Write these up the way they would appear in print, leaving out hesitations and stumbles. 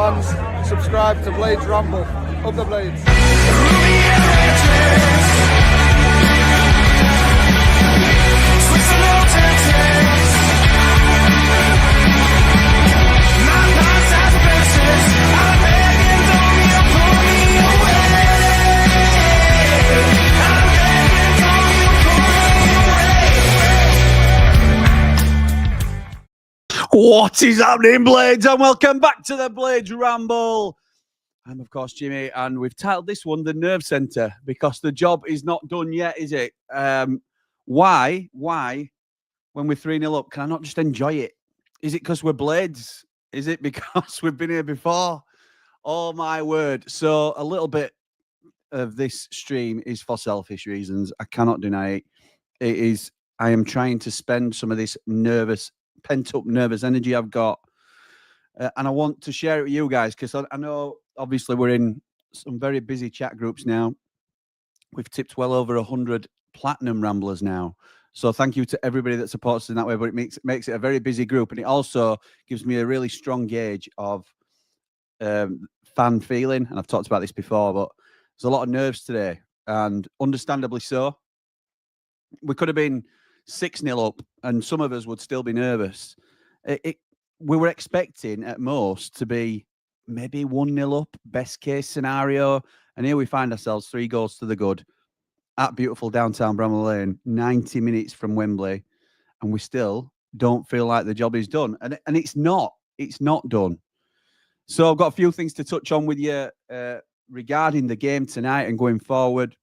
fans, subscribe to Blades Ramble. Up the Blades. What is happening, Blades? And welcome back to the Blades Ramble. I'm, of course, Jimmy, and we've titled this one The Nerve Centre because the job is not done yet, is it? Why, when we're 3-0 up, can I not just enjoy it? Is it because we're Blades? Is it because we've been here before? Oh, my word. So a little bit of this stream is for selfish reasons. I cannot deny it. It is, I am trying to spend some of this pent-up nervous energy I've got. And I want to share it with you guys because I know, obviously, we're in some very busy chat groups now. We've tipped well over 100 Platinum Ramblers now. So thank you to everybody that supports us in that way. But it makes it a very busy group. And it also gives me a really strong gauge of fan feeling. And I've talked about this before, but there's a lot of nerves today. And understandably so. We could have been 6-0 up, and some of us would still be nervous. We were expecting at most to be maybe 1-0 up, best case scenario, and here we find ourselves 3 goals to the good at beautiful downtown Bramall Lane, 90 minutes from Wembley, and we still don't feel like the job is done. And it's not done. So I've got a few things to touch on with you regarding the game tonight and going forward.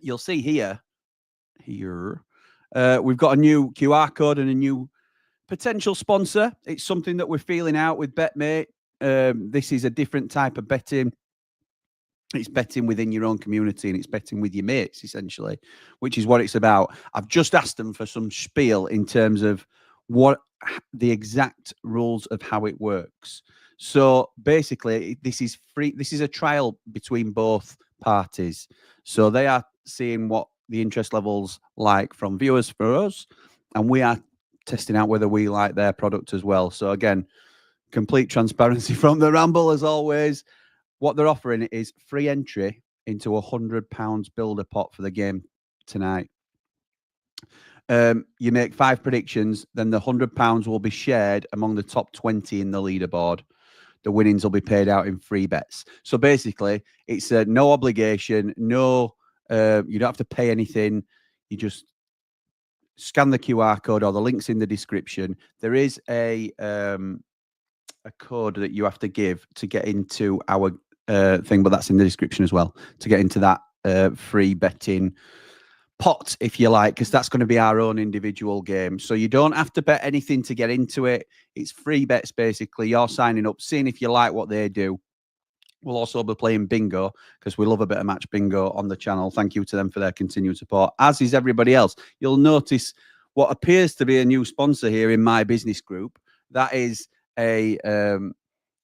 You'll see here. We've got a new QR code and a new potential sponsor. It's something that we're feeling out with BETMATE. This is a different type of betting. It's betting within your own community and it's betting with your mates, essentially, which is what it's about. I've just asked them for some spiel in terms of what the exact rules of how it works. So basically, this is free. This is a trial between both parties. So they are seeing what the interest levels like from viewers for us, and we are testing out whether we like their product as well. So again, complete transparency from the Ramble as always. What they're offering is free entry into £100 builder pot for the game tonight. You make 5 predictions, then the £100 will be shared among the top 20 in the leaderboard. The winnings will be paid out in free bets. So basically, it's no obligation, no. You don't have to pay anything. You just scan the QR code or the links in the description. There is a code that you have to give to get into our thing, but that's in the description as well, to get into that free betting pot, if you like, because that's going to be our own individual game. So you don't have to bet anything to get into it. It's free bets, basically. You're signing up, seeing if you like what they do. We'll also be playing bingo because we love a bit of match bingo on the channel. Thank you to them for their continued support, as is everybody else. You'll notice what appears to be a new sponsor here in my business group. That is a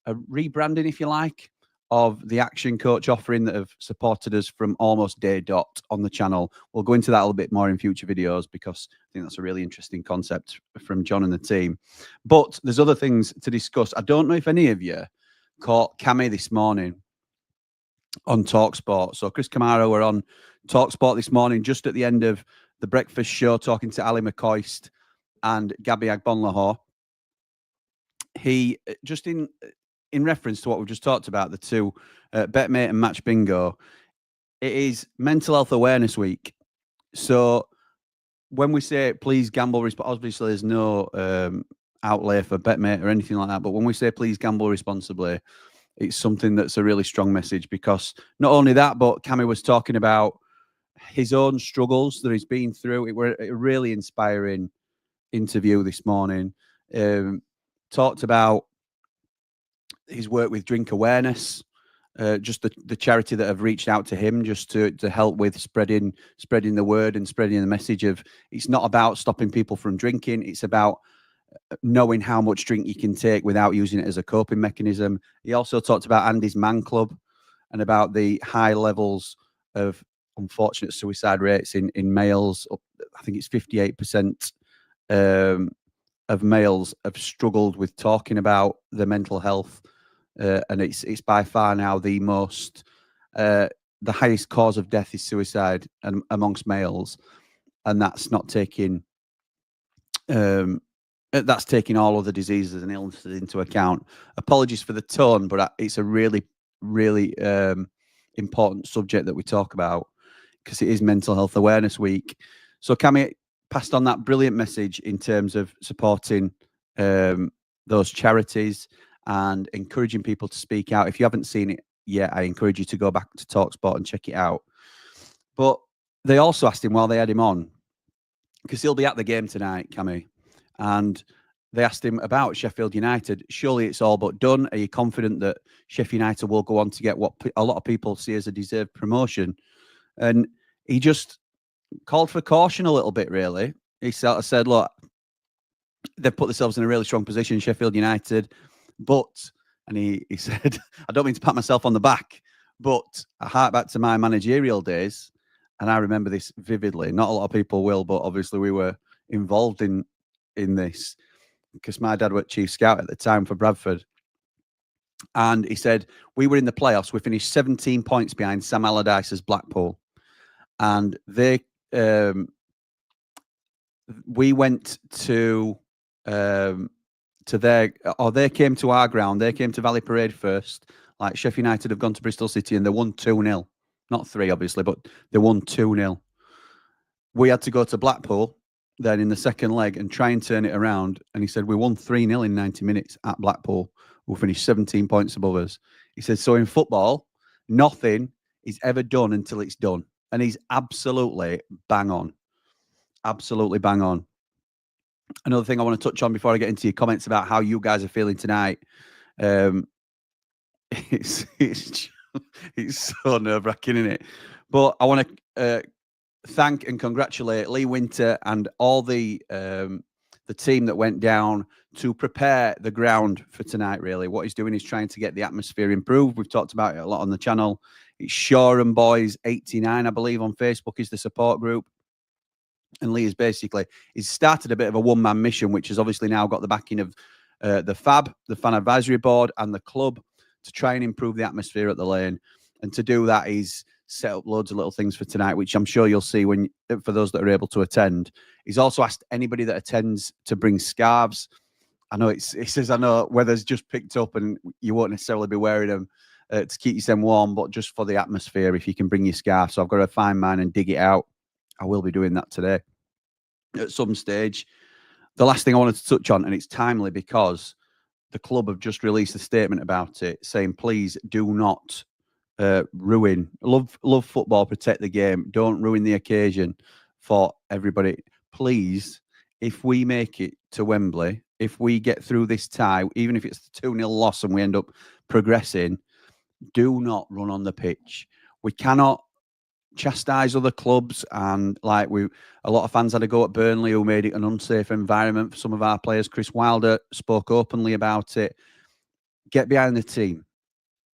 rebranding, if you like, of the Action Coach offering that have supported us from almost day dot on the channel. We'll go into that a little bit more in future videos because I think that's a really interesting concept from John and the team. But there's other things to discuss. I don't know if any of you caught Cammy this morning on TalkSport. So Chris Camaro were on TalkSport this morning, just at the end of the breakfast show, talking to Ali McCoist and Gabby Agbonlahor. He, just in reference to what we've just talked about, the two, BetMate and Match Bingo, it is Mental Health Awareness Week. So when we say please gamble, obviously there's no outlay for BetMate or anything like that, but when we say please gamble responsibly, it's something that's a really strong message, because not only that, but Cammy was talking about his own struggles that he's been through. It were a really inspiring interview this morning. Talked about his work with Drink Awareness, just the charity that have reached out to him just to help with spreading the word and spreading the message of it's not about stopping people from drinking. It's about knowing how much drink you can take without using it as a coping mechanism. He also talked about Andy's Man Club and about the high levels of unfortunate suicide rates in males. I think it's 58% of males have struggled with talking about their mental health and it's by far now the highest cause of death is suicide amongst males, and that's not taking that's taking all other diseases and illnesses into account. Apologies for the tone, but it's a really, really important subject that we talk about because it is Mental Health Awareness Week. So Cammy passed on that brilliant message in terms of supporting those charities and encouraging people to speak out. If you haven't seen it yet, I encourage you to go back to TalkSport and check it out. But they also asked him while they had him on, because he'll be at the game tonight, Cammy, and they asked him about Sheffield United. Surely it's all but done. Are you confident that Sheffield United will go on to get what a lot of people see as a deserved promotion? And he just called for caution a little bit, really. He sort of said, look, they've put themselves in a really strong position, Sheffield United, but, and he said, I don't mean to pat myself on the back, but I hark back to my managerial days, and I remember this vividly. Not a lot of people will, but obviously we were involved in this because my dad was chief scout at the time for Bradford. And he said, we were in the playoffs. We finished 17 points behind Sam Allardyce's Blackpool. And they, we went to their, or they came to our ground. They came to Valley Parade first. Like Sheffield United have gone to Bristol City and they won 2-0. Not 3, obviously, but they won 2-0. We had to go to Blackpool then in the second leg and try and turn it around. And he said, we won 3-0 in 90 minutes at Blackpool. We'll finish 17 points above us. He said, so in football, nothing is ever done until it's done. And he's absolutely bang on. Absolutely bang on. Another thing I want to touch on before I get into your comments about how you guys are feeling tonight. It's so nerve-wracking, isn't it? But I want to thank and congratulate Lee Winter and all the team that went down to prepare the ground for tonight, really. What he's doing is trying to get the atmosphere improved. We've talked about it a lot on the channel. It's Shoreham Boys 89, I believe, on Facebook is the support group. And Lee is basically, he's started a bit of a one-man mission, which has obviously now got the backing of the FAB, the Fan Advisory Board, and the club to try and improve the atmosphere at the Lane. And to do that, he's set up loads of little things for tonight, which I'm sure you'll see when for those that are able to attend. He's also asked anybody that attends to bring scarves. I know he says, I know weather's just picked up and you won't necessarily be wearing them to keep yourself warm, but just for the atmosphere, if you can bring your scarf. So I've got to find mine and dig it out. I will be doing that today at some stage. The last thing I wanted to touch on, and it's timely because the club have just released a statement about it saying, please do not ruin, love football, protect the game, don't ruin the occasion for everybody. Please, if we make it to Wembley, if we get through this tie, even if it's a 2-0 loss and we end up progressing, do not run on the pitch. We cannot chastise other clubs, and like a lot of fans had a go at Burnley who made it an unsafe environment for some of our players. Chris Wilder spoke openly about it. Get behind the team,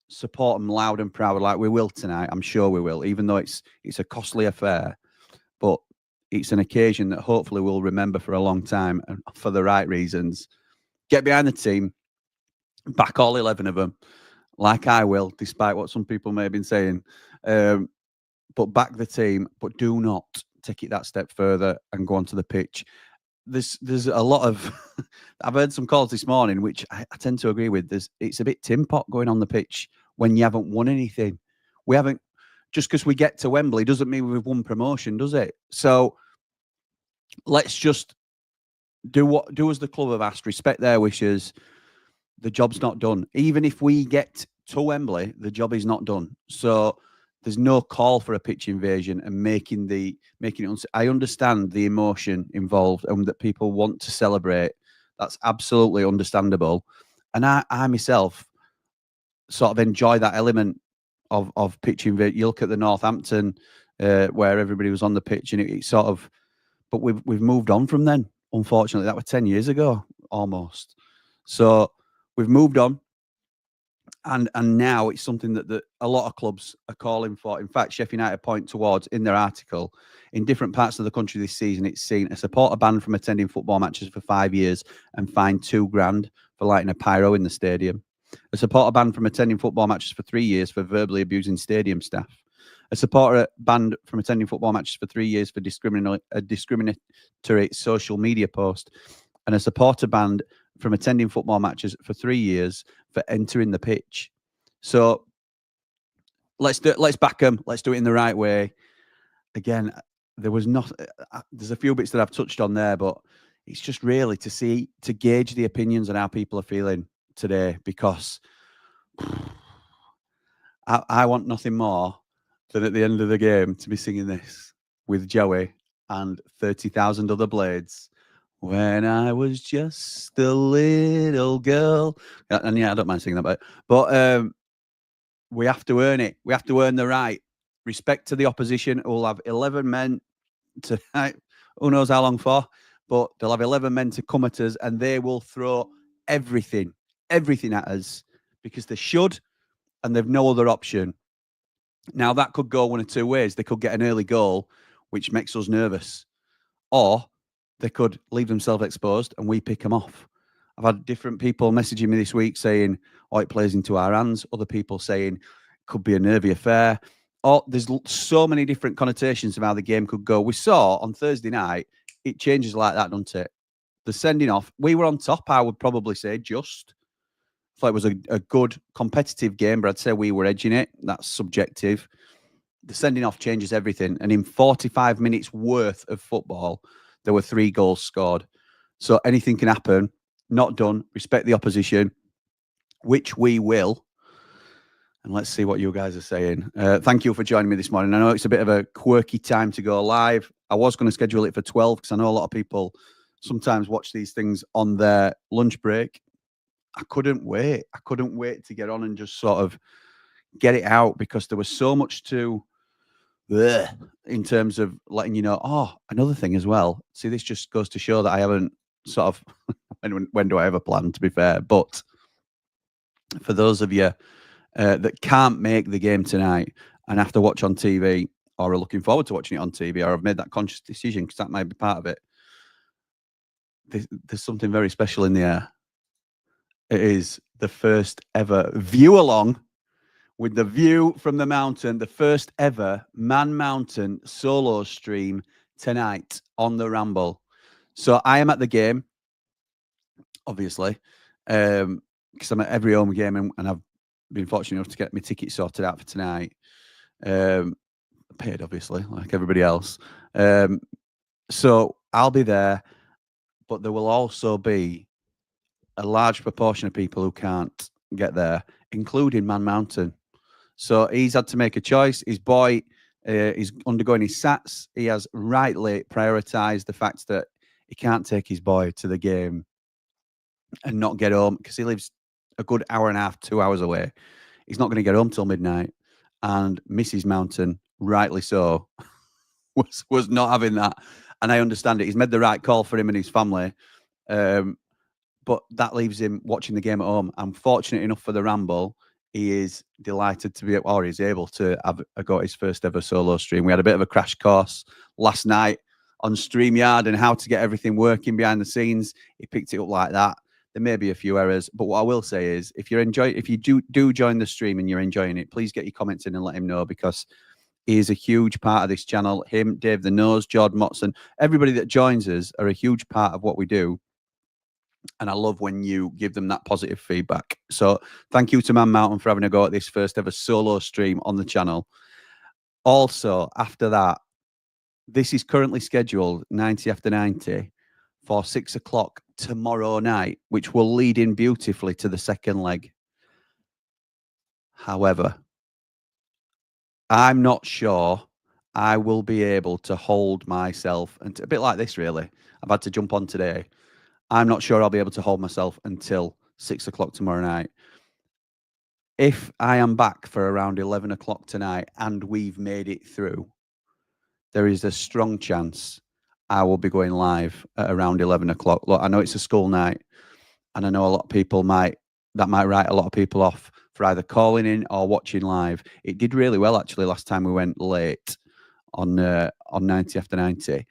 support them loud and proud, like we will tonight. I'm sure we will, even though it's a costly affair, but it's an occasion that hopefully we'll remember for a long time and for the right reasons. Get behind the team, back all 11 of them, like I will, despite what some people may have been saying. But back the team, but do not take it that step further and go onto the pitch. There's a lot of, I've heard some calls this morning, which I tend to agree with. It's a bit tin pot going on the pitch when you haven't won anything. We haven't, just because we get to Wembley doesn't mean we've won promotion, does it? So let's just do as the club have asked, respect their wishes. The job's not done. Even if we get to Wembley, the job is not done. So there's no call for a pitch invasion and making it. I understand the emotion involved and that people want to celebrate. That's absolutely understandable. And I myself sort of enjoy that element of pitch invasion. You look at the Northampton where everybody was on the pitch, and it sort of. But we've moved on from then. Unfortunately, that was 10 years ago almost. So we've moved on. And now it's something that a lot of clubs are calling for. In fact, Sheffield United point towards, in their article, in different parts of the country this season, it's seen a supporter banned from attending football matches for 5 years and fined £2,000 for lighting a pyro in the stadium. A supporter banned from attending football matches for 3 years for verbally abusing stadium staff. A supporter banned from attending football matches for 3 years for a discriminatory social media post. And a supporter banned from attending football matches for 3 years for entering the pitch. So let's back them. Let's do it in the right way. Again, there's a few bits that I've touched on there, but it's just really to gauge the opinions and how people are feeling today, because I want nothing more than at the end of the game to be singing this with Joey and 30,000 other Blades. When I was just a little girl. And yeah, I don't mind singing that, but we have to earn it. We have to earn the right. Respect to the opposition. We'll have 11 men tonight. Who knows how long for, but they'll have 11 men to come at us, and they will throw everything at us, because they should, and they've no other option. Now, that could go one of two ways. They could get an early goal, which makes us nervous, or they could leave themselves exposed and we pick them off. I've had different people messaging me this week saying, oh, it plays into our hands. Other people saying it could be a nervy affair. Oh, there's so many different connotations of how the game could go. We saw on Thursday night, it changes like that, doesn't it? The sending off, we were on top, I would probably say, just. I thought it was a good competitive game, but I'd say we were edging it. That's subjective. The sending off changes everything. And in 45 minutes worth of football, there were 3 goals scored. So anything can happen. Not done. Respect the opposition, which we will. And let's see what you guys are saying. Thank you for joining me this morning. I know it's a bit of a quirky time to go live. I was going to schedule it for 12 because I know a lot of people sometimes watch these things on their lunch break. I couldn't wait. I couldn't wait to get on and just sort of get it out, because there was so much to in terms of letting you know. Oh, another thing as well. See, this just goes to show that I haven't sort of when do I ever plan, to be fair. But for those of you that can't make the game tonight and have to watch on TV, or are looking forward to watching it on TV, or have made that conscious decision, because that might be part of it, there's something very special in the air. It is the first ever view along with the view from the mountain, the first ever Man Mountain solo stream tonight on the Ramble. So I am at the game, obviously, because I'm at every home game, and I've been fortunate enough to get my ticket sorted out for tonight. Paid, obviously, like everybody else. So I'll be there, but there will also be a large proportion of people who can't get there, including Man Mountain. So he's had to make a choice. His boy is undergoing his SATs. He has rightly prioritised the fact that he can't take his boy to the game and not get home, because he lives a good hour and a half, 2 hours away. He's not going to get home till midnight. And Mrs. Mountain, rightly so, was not having that. And I understand it. He's made the right call for him and his family. But that leaves him watching the game at home. I'm fortunate enough for the Ramble. He is delighted to be, or he's able to have got his first ever solo stream. We had a bit of a crash course last night on StreamYard and how to get everything working behind the scenes. He picked it up like that. There may be a few errors, but what I will say is, if you do join the stream and you're enjoying it, please get your comments in and let him know, because he is a huge part of this channel. Him, Dave the Nose, Jordan Motson, everybody that joins us are a huge part of what we do. And I love when you give them that positive feedback. So thank you to Man Mountain for having a go at this first ever solo stream on the channel. Also, after that, this is currently scheduled 90 after 90 for 6 o'clock tomorrow night, which will lead in beautifully to the second leg. However, I'm not sure I will be able to hold myself, and a bit like this, really. I've had to jump on today. I'm not sure I'll be able to hold myself until 6 o'clock tomorrow night. If I am back for around 11 o'clock tonight and we've made it through, there is a strong chance I will be going live at around 11 o'clock. Look, I know it's a school night, and I know a lot of people might write a lot of people off for either calling in or watching live. It did really well, actually, last time we went late on 90 after 90.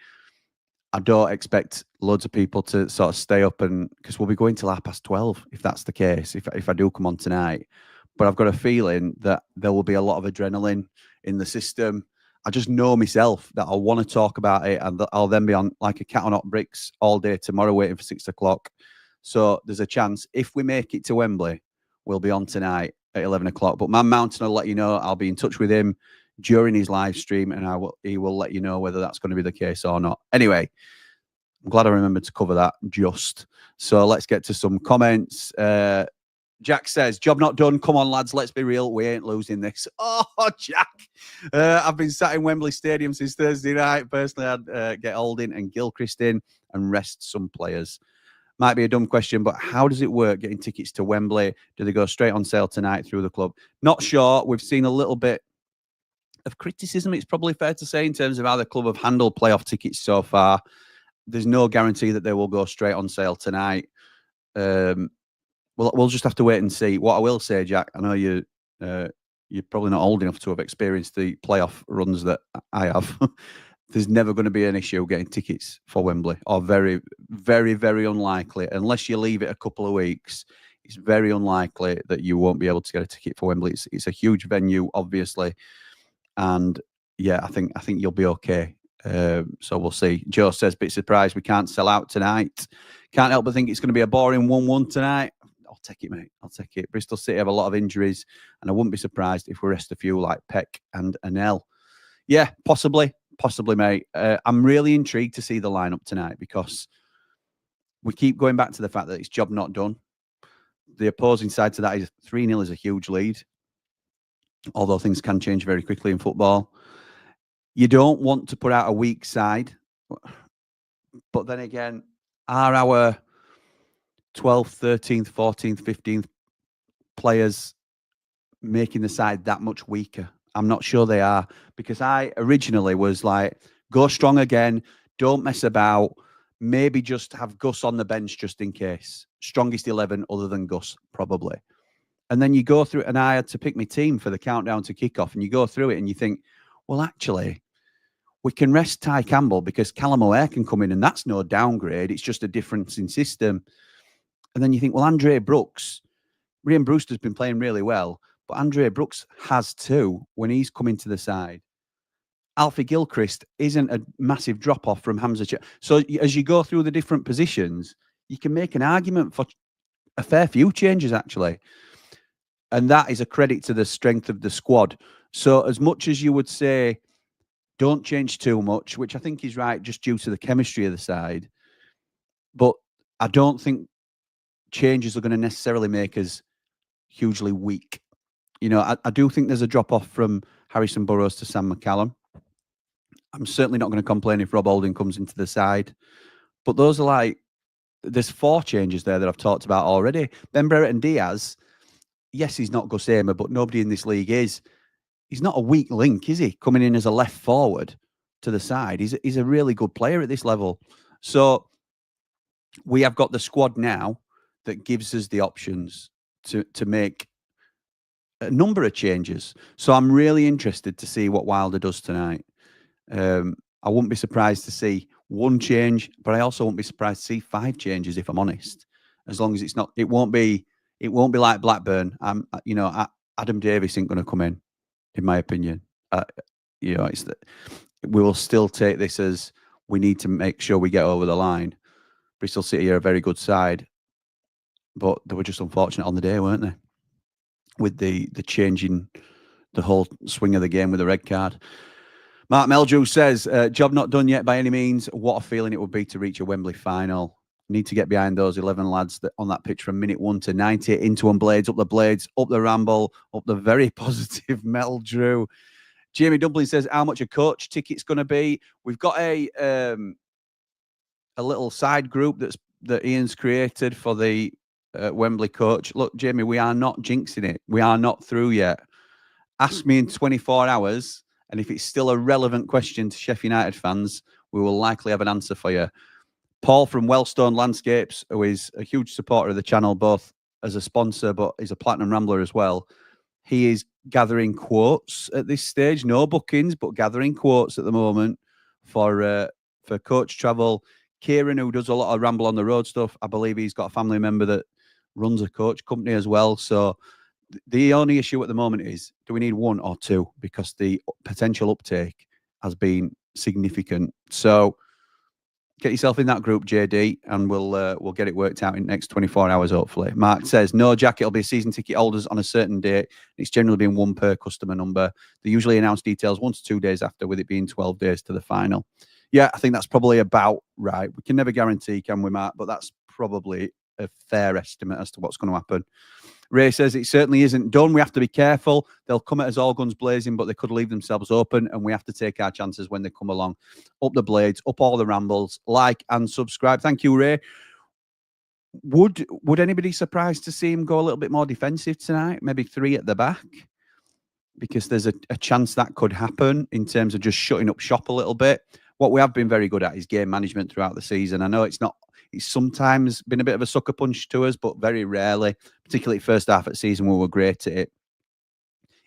I don't expect loads of people to sort of stay up, and because we'll be going till 12:30 if that's the case, if I do come on tonight. But I've got a feeling that there will be a lot of adrenaline in the system. I just know myself that I'll want to talk about it, and I'll then be on like a cat on hot bricks all day tomorrow waiting for 6 o'clock. So there's a chance if we make it to Wembley, we'll be on tonight at 11 o'clock. But Man Mountain will let you know. I'll be in touch with him during his live stream, and he will let you know whether that's going to be the case or not. Anyway, I'm glad I remembered to cover that just. So let's get to some comments. Jack says, job not done. Come on, lads. Let's be real. We ain't losing this. Oh, Jack. I've been sat in Wembley Stadium since Thursday night. Personally, I'd get Holding and Gilchrist in and rest some players. Might be a dumb question, but how does it work getting tickets to Wembley? Do they go straight on sale tonight through the club? Not sure. We've seen a little bit of criticism, it's probably fair to say, in terms of how the club have handled playoff tickets so far. There's no guarantee that they will go straight on sale tonight. We'll just have to wait and see. What I will say, Jack, I know you're probably not old enough to have experienced the playoff runs that I have. There's never going to be an issue getting tickets for Wembley, or very, very, very unlikely. Unless you leave it a couple of weeks, it's very unlikely that you won't be able to get a ticket for Wembley. It's a huge venue, obviously, and yeah, I think you'll be okay. So we'll see. Joe says, bit surprised we can't sell out tonight. Can't help but think it's going to be a boring 1-1 tonight. I'll take it, mate. I'll take it. Bristol City have a lot of injuries, and I wouldn't be surprised if we rest a few like Peck and Anel. Yeah, possibly, mate. I'm really intrigued to see the lineup tonight, because we keep going back to the fact that it's job not done. The opposing side to that is 3-0 is a huge lead, although things can change very quickly in football. You don't want to put out a weak side, but then again, are our 12th, 13th, 14th, 15th players making the side that much weaker? I'm not sure they are, because I originally was like, go strong again, don't mess about, maybe just have Gus on the bench just in case. Strongest 11 other than Gus, probably. And then you go through, and I had to pick my team for the countdown to kickoff, and you go through it and you think, well, actually, we can rest Ty Campbell because Callum O'Hare can come in, and that's no downgrade. It's just a difference in system. And then you think, well, Andre Brooks, Ryan Brewster's been playing really well, but Andre Brooks has too when he's come into the side. Alfie Gilchrist isn't a massive drop-off from Hamza. So as you go through the different positions, you can make an argument for a fair few changes, actually. And that is a credit to the strength of the squad. So as much as you would say, don't change too much, which I think is right, just due to the chemistry of the side. But I don't think changes are going to necessarily make us hugely weak. You know, I do think there's a drop-off from Harrison Burrows to Sam McCallum. I'm certainly not going to complain if Rob Holding comes into the side. But those are like, there's 4 changes there that I've talked about already. Ben Brereton Diaz, yes, he's not Gus Hamer, but nobody in this league is. He's not a weak link, is he? Coming in as a left forward to the side. He's a really good player at this level. So we have got the squad now that gives us the options to make a number of changes. So I'm really interested to see what Wilder does tonight. I wouldn't be surprised to see 1 change, but I also won't be surprised to see 5 changes, if I'm honest. As long as it's not, it won't be like Blackburn. You know, Adam Davies ain't going to come in my opinion. You know, it's that we will still take this as we need to make sure we get over the line. Bristol City are a very good side, but they were just unfortunate on the day, weren't they? With the changing the whole swing of the game with the red card. Mark Meldrew says, job not done yet by any means. What a feeling it would be to reach a Wembley final. Need to get behind those 11 lads on that pitch from minute 1 to 90. Into on Blades, up the Ramble, up the very positive Meldrew. Jamie Dublin says, how much a coach ticket's going to be? We've got a little side group that Ian's created for the Wembley coach. Look, Jamie, we are not jinxing it. We are not through yet. Ask me in 24 hours, and if it's still a relevant question to Sheffield United fans, we will likely have an answer for you. Paul from Wellstone Landscapes, who is a huge supporter of the channel, both as a sponsor, but is a Platinum Rambler as well. He is gathering quotes at this stage. No bookings, but gathering quotes at the moment for for coach travel. Kieran, who does a lot of Ramble on the Road stuff, I believe he's got a family member that runs a coach company as well. So the only issue at the moment is, do we need one or two? Because the potential uptake has been significant. So get yourself in that group, JD, and we'll get it worked out in the next 24 hours, hopefully. Mark says, no, Jack, it'll be season ticket holders on a certain date. It's generally been one per customer number. They usually announce details 1 to 2 days after, with it being 12 days to the final. Yeah, I think that's probably about right. We can never guarantee, can we, Mark? But that's probably a fair estimate as to what's going to happen. Ray says it certainly isn't done. We have to be careful. They'll come at us all guns blazing, but they could leave themselves open, and we have to take our chances when they come along. Up the Blades, up all the Rambles, like and subscribe. Thank you, Ray. Would anybody surprised to see him go a little bit more defensive tonight? Maybe 3 at the back? Because there's a chance that could happen in terms of just shutting up shop a little bit. What we have been very good at is game management throughout the season. I know it's sometimes been a bit of a sucker punch to us, but very rarely, particularly first half of the season, we were great at it.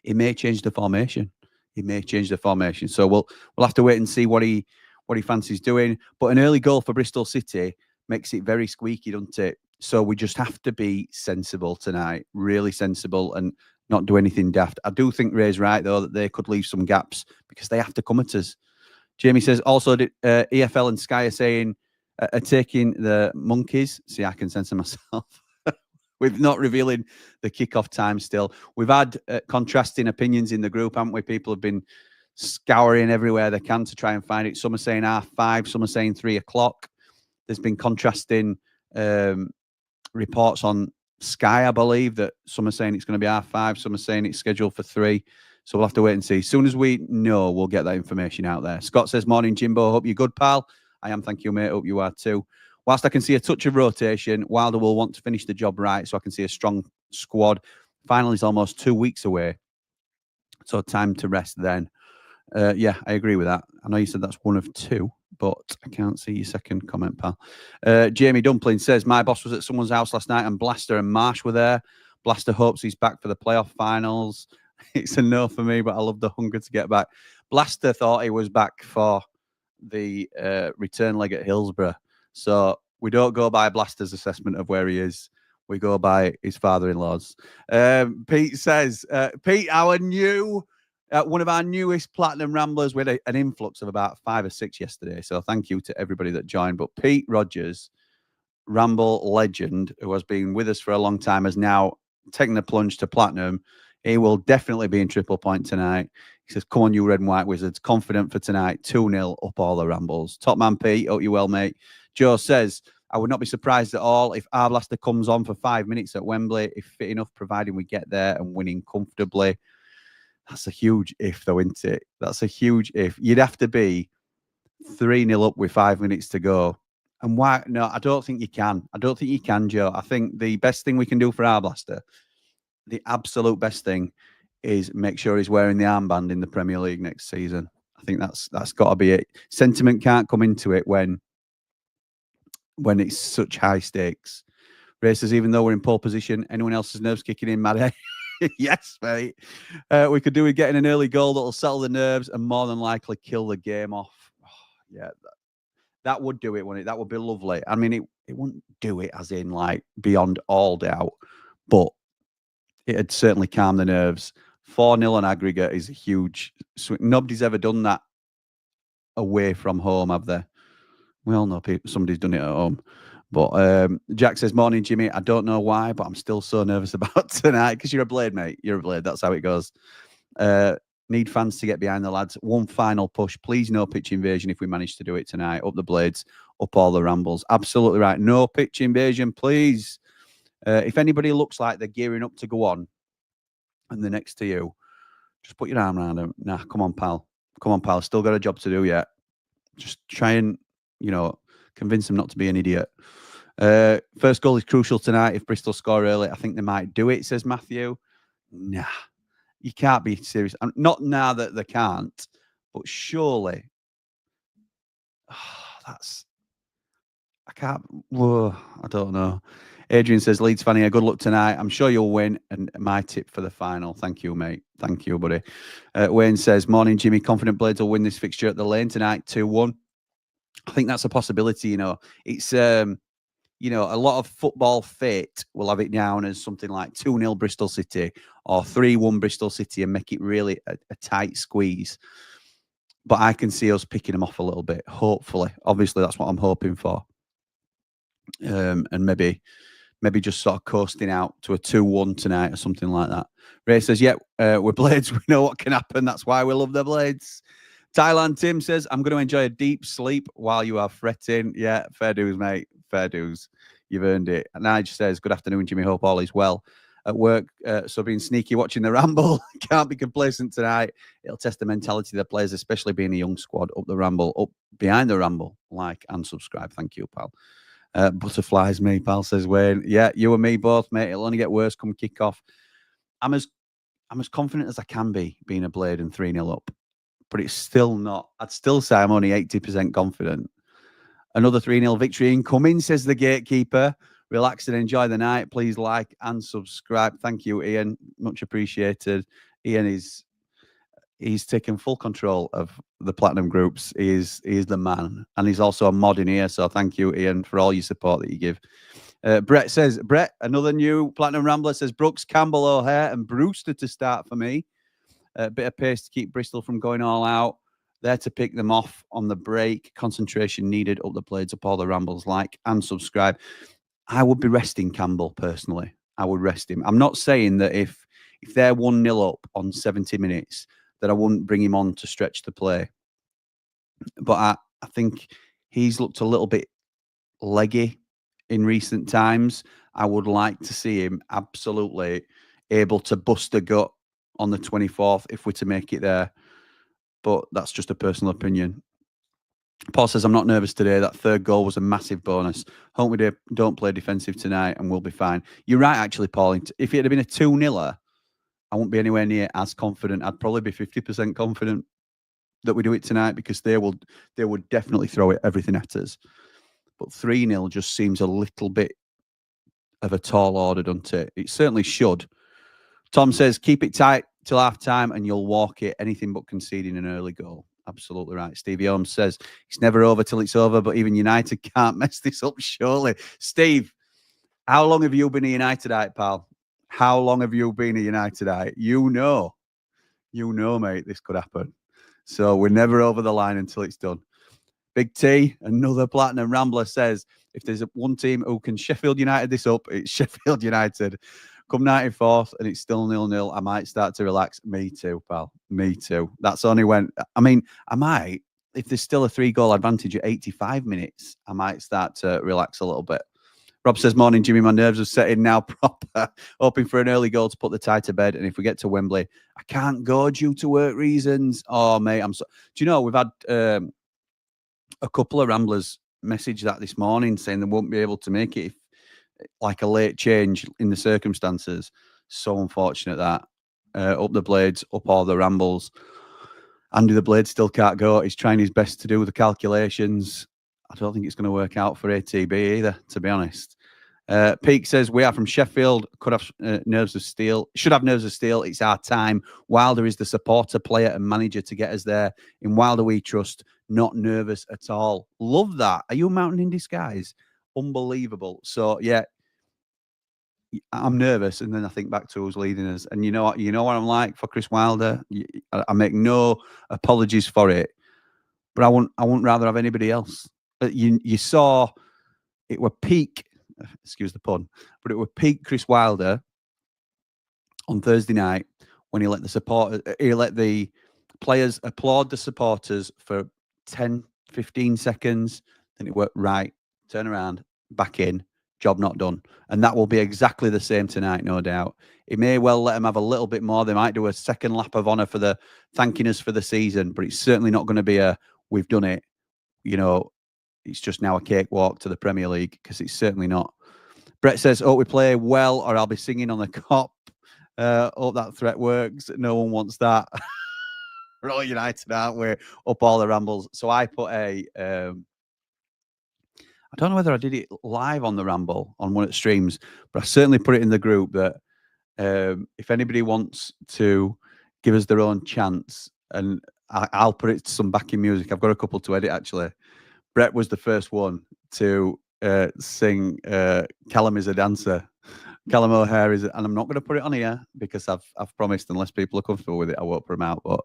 He may change the formation. So we'll have to wait and see what he fancies doing. But an early goal for Bristol City makes it very squeaky, doesn't it? So we just have to be sensible tonight, really sensible, and not do anything daft. I do think Ray's right, though, that they could leave some gaps because they have to come at us. Jamie says, also, EFL and Sky are taking the monkeys. See, I can censor myself. With not revealing the kickoff time still. We've had contrasting opinions in the group, haven't we? People have been scouring everywhere they can to try and find it. Some are saying 5:30, some are saying 3 o'clock. There's been contrasting reports on Sky, I believe, that some are saying it's going to be 5:30, some are saying it's scheduled for 3. So we'll have to wait and see. As soon as we know, we'll get that information out there. Scott says, morning, Jimbo. Hope you're good, pal. I am, thank you, mate. Hope you are too. Whilst I can see a touch of rotation, Wilder will want to finish the job right, so I can see a strong squad. Final is almost 2 weeks away, so time to rest then. Yeah, I agree with that. I know you said that's one of 2, but I can't see your second comment, pal. Jamie Dumpling says, my boss was at someone's house last night and Blaster and Marsh were there. Blaster hopes he's back for the playoff finals. It's a no for me, but I love the hunger to get back. Blaster thought he was back for the return leg at Hillsborough. So we don't go by Blaster's assessment of where he is. We go by his father-in-law's. Pete says, Pete, one of our newest Platinum Ramblers, we had an influx of about 5 or 6 yesterday. So thank you to everybody that joined. But Pete Rogers, Ramble legend, who has been with us for a long time, has now taken the plunge to Platinum. He will definitely be in triple point tonight. He says, come on, you red and white wizards. Confident for tonight. 2-0 up all the Rambles. Top man, Pete. Hope you well, mate. Joe says, I would not be surprised at all if our Blaster comes on for 5 minutes at Wembley, if fit enough, providing we get there and winning comfortably. That's a huge if, though, isn't it? That's a huge if. You'd have to be 3-0 up with 5 minutes to go. And why? No, I don't think you can. I don't think you can, Joe. I think the best thing we can do for our Blaster, the absolute best thing, is make sure he's wearing the armband in the Premier League next season. I think that's got to be it. Sentiment can't come into it when it's such high stakes. Races, even though we're in pole position, anyone else's nerves kicking in, mad. Yes, mate. We could do with getting an early goal that'll settle the nerves and more than likely kill the game off. Oh, yeah, that would do it, wouldn't it? That would be lovely. I mean, it wouldn't do it as in like beyond all doubt, but it'd certainly calm the nerves. 4-0 on aggregate is a huge swing. Nobody's ever done that away from home, have they? We all know somebody's done it at home. But Jack says, morning, Jimmy. I don't know why, but I'm still so nervous about tonight because you're a Blade, mate. You're a Blade. That's how it goes. Need fans to get behind the lads. One final push. Please, no pitch invasion if we manage to do it tonight. Up the Blades, up all the Rambles. Absolutely right. No pitch invasion, please. If anybody looks like they're gearing up to go on and they're next to you, just put your arm around them. Nah, come on, pal. Come on, pal. Still got a job to do yet. Just try and, convince them not to be an idiot. First goal is crucial tonight. If Bristol score early, I think they might do it, says Matthew. Nah, you can't be serious. Not now that they can't, but surely. I can't. Whoa, I don't know. Adrian says, Leeds fanny, good luck tonight. I'm sure you'll win. And my tip for the final. Thank you, mate. Thank you, buddy. Wayne says, morning, Jimmy. Confident Blades will win this fixture at the Lane tonight, 2-1. I think that's a possibility. You know, it's you know, a lot of football fate will have it down as something like 2-0 Bristol City or 3-1 Bristol City and make it really a tight squeeze. But I can see us picking them off a little bit, hopefully. Obviously, that's what I'm hoping for. And maybe just sort of coasting out to a 2-1 tonight or something like that. Ray says, yeah, we're Blades. We know what can happen. That's why we love the Blades. Thailand Tim says, I'm going to enjoy a deep sleep while you are fretting. Yeah, fair dues, mate. Fair dues. You've earned it. And Nige says, good afternoon, Jimmy. Hope all is well at work. So being sneaky watching the Ramble. Can't be complacent tonight. It'll test the mentality of the players, especially being a young squad up the Ramble, up behind the Ramble. Like and subscribe. Thank you, pal. Butterflies, me, pal, says Wayne. Yeah, you and me both, mate. It'll only get worse come kick off. I'm as confident as I can be being a Blade and 3-0 up. But it's still not. I'd still say I'm only 80% confident. Another 3-0 victory incoming, says the gatekeeper. Relax and enjoy the night. Please like and subscribe. Thank you, Ian. Much appreciated. Ian he's taken full control of the Platinum groups. He is the man. And he's also a mod in here. So thank you, Ian, for all your support that you give. Brett says, another new Platinum Rambler, says Brooks, Campbell, O'Hare and Brewster to start for me. A bit of pace to keep Bristol from going all out. There to pick them off on the break. Concentration needed up the Blades, up all the Rambles. Like and subscribe. I would be resting Campbell, personally. I would rest him. I'm not saying that if they're 1-0 up on 70 minutes, that I wouldn't bring him on to stretch the play. But I think he's looked a little bit leggy in recent times. I would like to see him absolutely able to bust a gut on the 24th if we're to make it there. But that's just a personal opinion. Paul says, I'm not nervous today. That third goal was a massive bonus. Hope we don't play defensive tonight and we'll be fine. You're right, actually, Paul. If it had been a 2-0, I wouldn't be anywhere near as confident. I'd probably be 50% confident that we do it tonight because they would definitely throw everything at us. But 3-0 just seems a little bit of a tall order, doesn't it? It certainly should. Tom says, keep it tight till half time and you'll walk it. Anything but conceding an early goal. Absolutely right. Stevie Holmes says, it's never over till it's over, but even United can't mess this up, surely. Steve, how long have you been a Unitedite, pal? How long have you been a Unitedite? You know, mate, this could happen. So we're never over the line until it's done. Big T, another Platinum Rambler, says, if there's one team who can Sheffield United this up, it's Sheffield United. Come 94th and it's still 0-0, I might start to relax. Me too, pal. Me too. That's only when, I mean, I might, if there's still a 3-goal advantage at 85 minutes, I might start to relax a little bit. Rob says, morning, Jimmy. My nerves are setting now proper. Hoping for an early goal to put the tie to bed. And if we get to Wembley, I can't go due to work reasons. Oh, mate, I'm so... Do you know, we've had a couple of Ramblers message that this morning saying they won't be able to make it if, like, a late change in the circumstances. So unfortunate that. Up the Blades, up all the Rambles. Andy the Blade still can't go. He's trying his best to do the calculations. I don't think it's going to work out for ATB either, to be honest. Peake says, we are from Sheffield, could have nerves of steel, should have nerves of steel. It's our time. Wilder is the supporter, player and manager to get us there. In Wilder we trust, not nervous at all. Love that. Are you a mountain in disguise? Unbelievable. So, yeah, I'm nervous, and then I think back to who's leading us. And you know what I'm like for Chris Wilder? I make no apologies for it, but I wouldn't rather have anybody else. You saw it were peak, excuse the pun, but it were peak Chris Wilder on Thursday night when he let the players applaud the supporters for 10, 15 seconds. Then it worked right, turn around, back in, job not done. And that will be exactly the same tonight, no doubt. It may well let them have a little bit more. They might do a second lap of honour for the thanking us for the season, but it's certainly not going to be a we've done it. You know, it's just now a cakewalk to the Premier League, because it's certainly not. Brett says, oh, we play well or I'll be singing on the cop. Hope that threat works. No one wants that. We're all United, aren't we? Up all the Rambles. So I put I don't know whether I did it live on the Ramble on one of the streams, but I certainly put it in the group that if anybody wants to give us their own chance, and I'll put it to some backing music. I've got a couple to edit, actually. Brett was the first one to sing Callum is a Dancer. Callum O'Hare is, and I'm not going to put it on here because I've promised unless people are comfortable with it, I won't put them out. But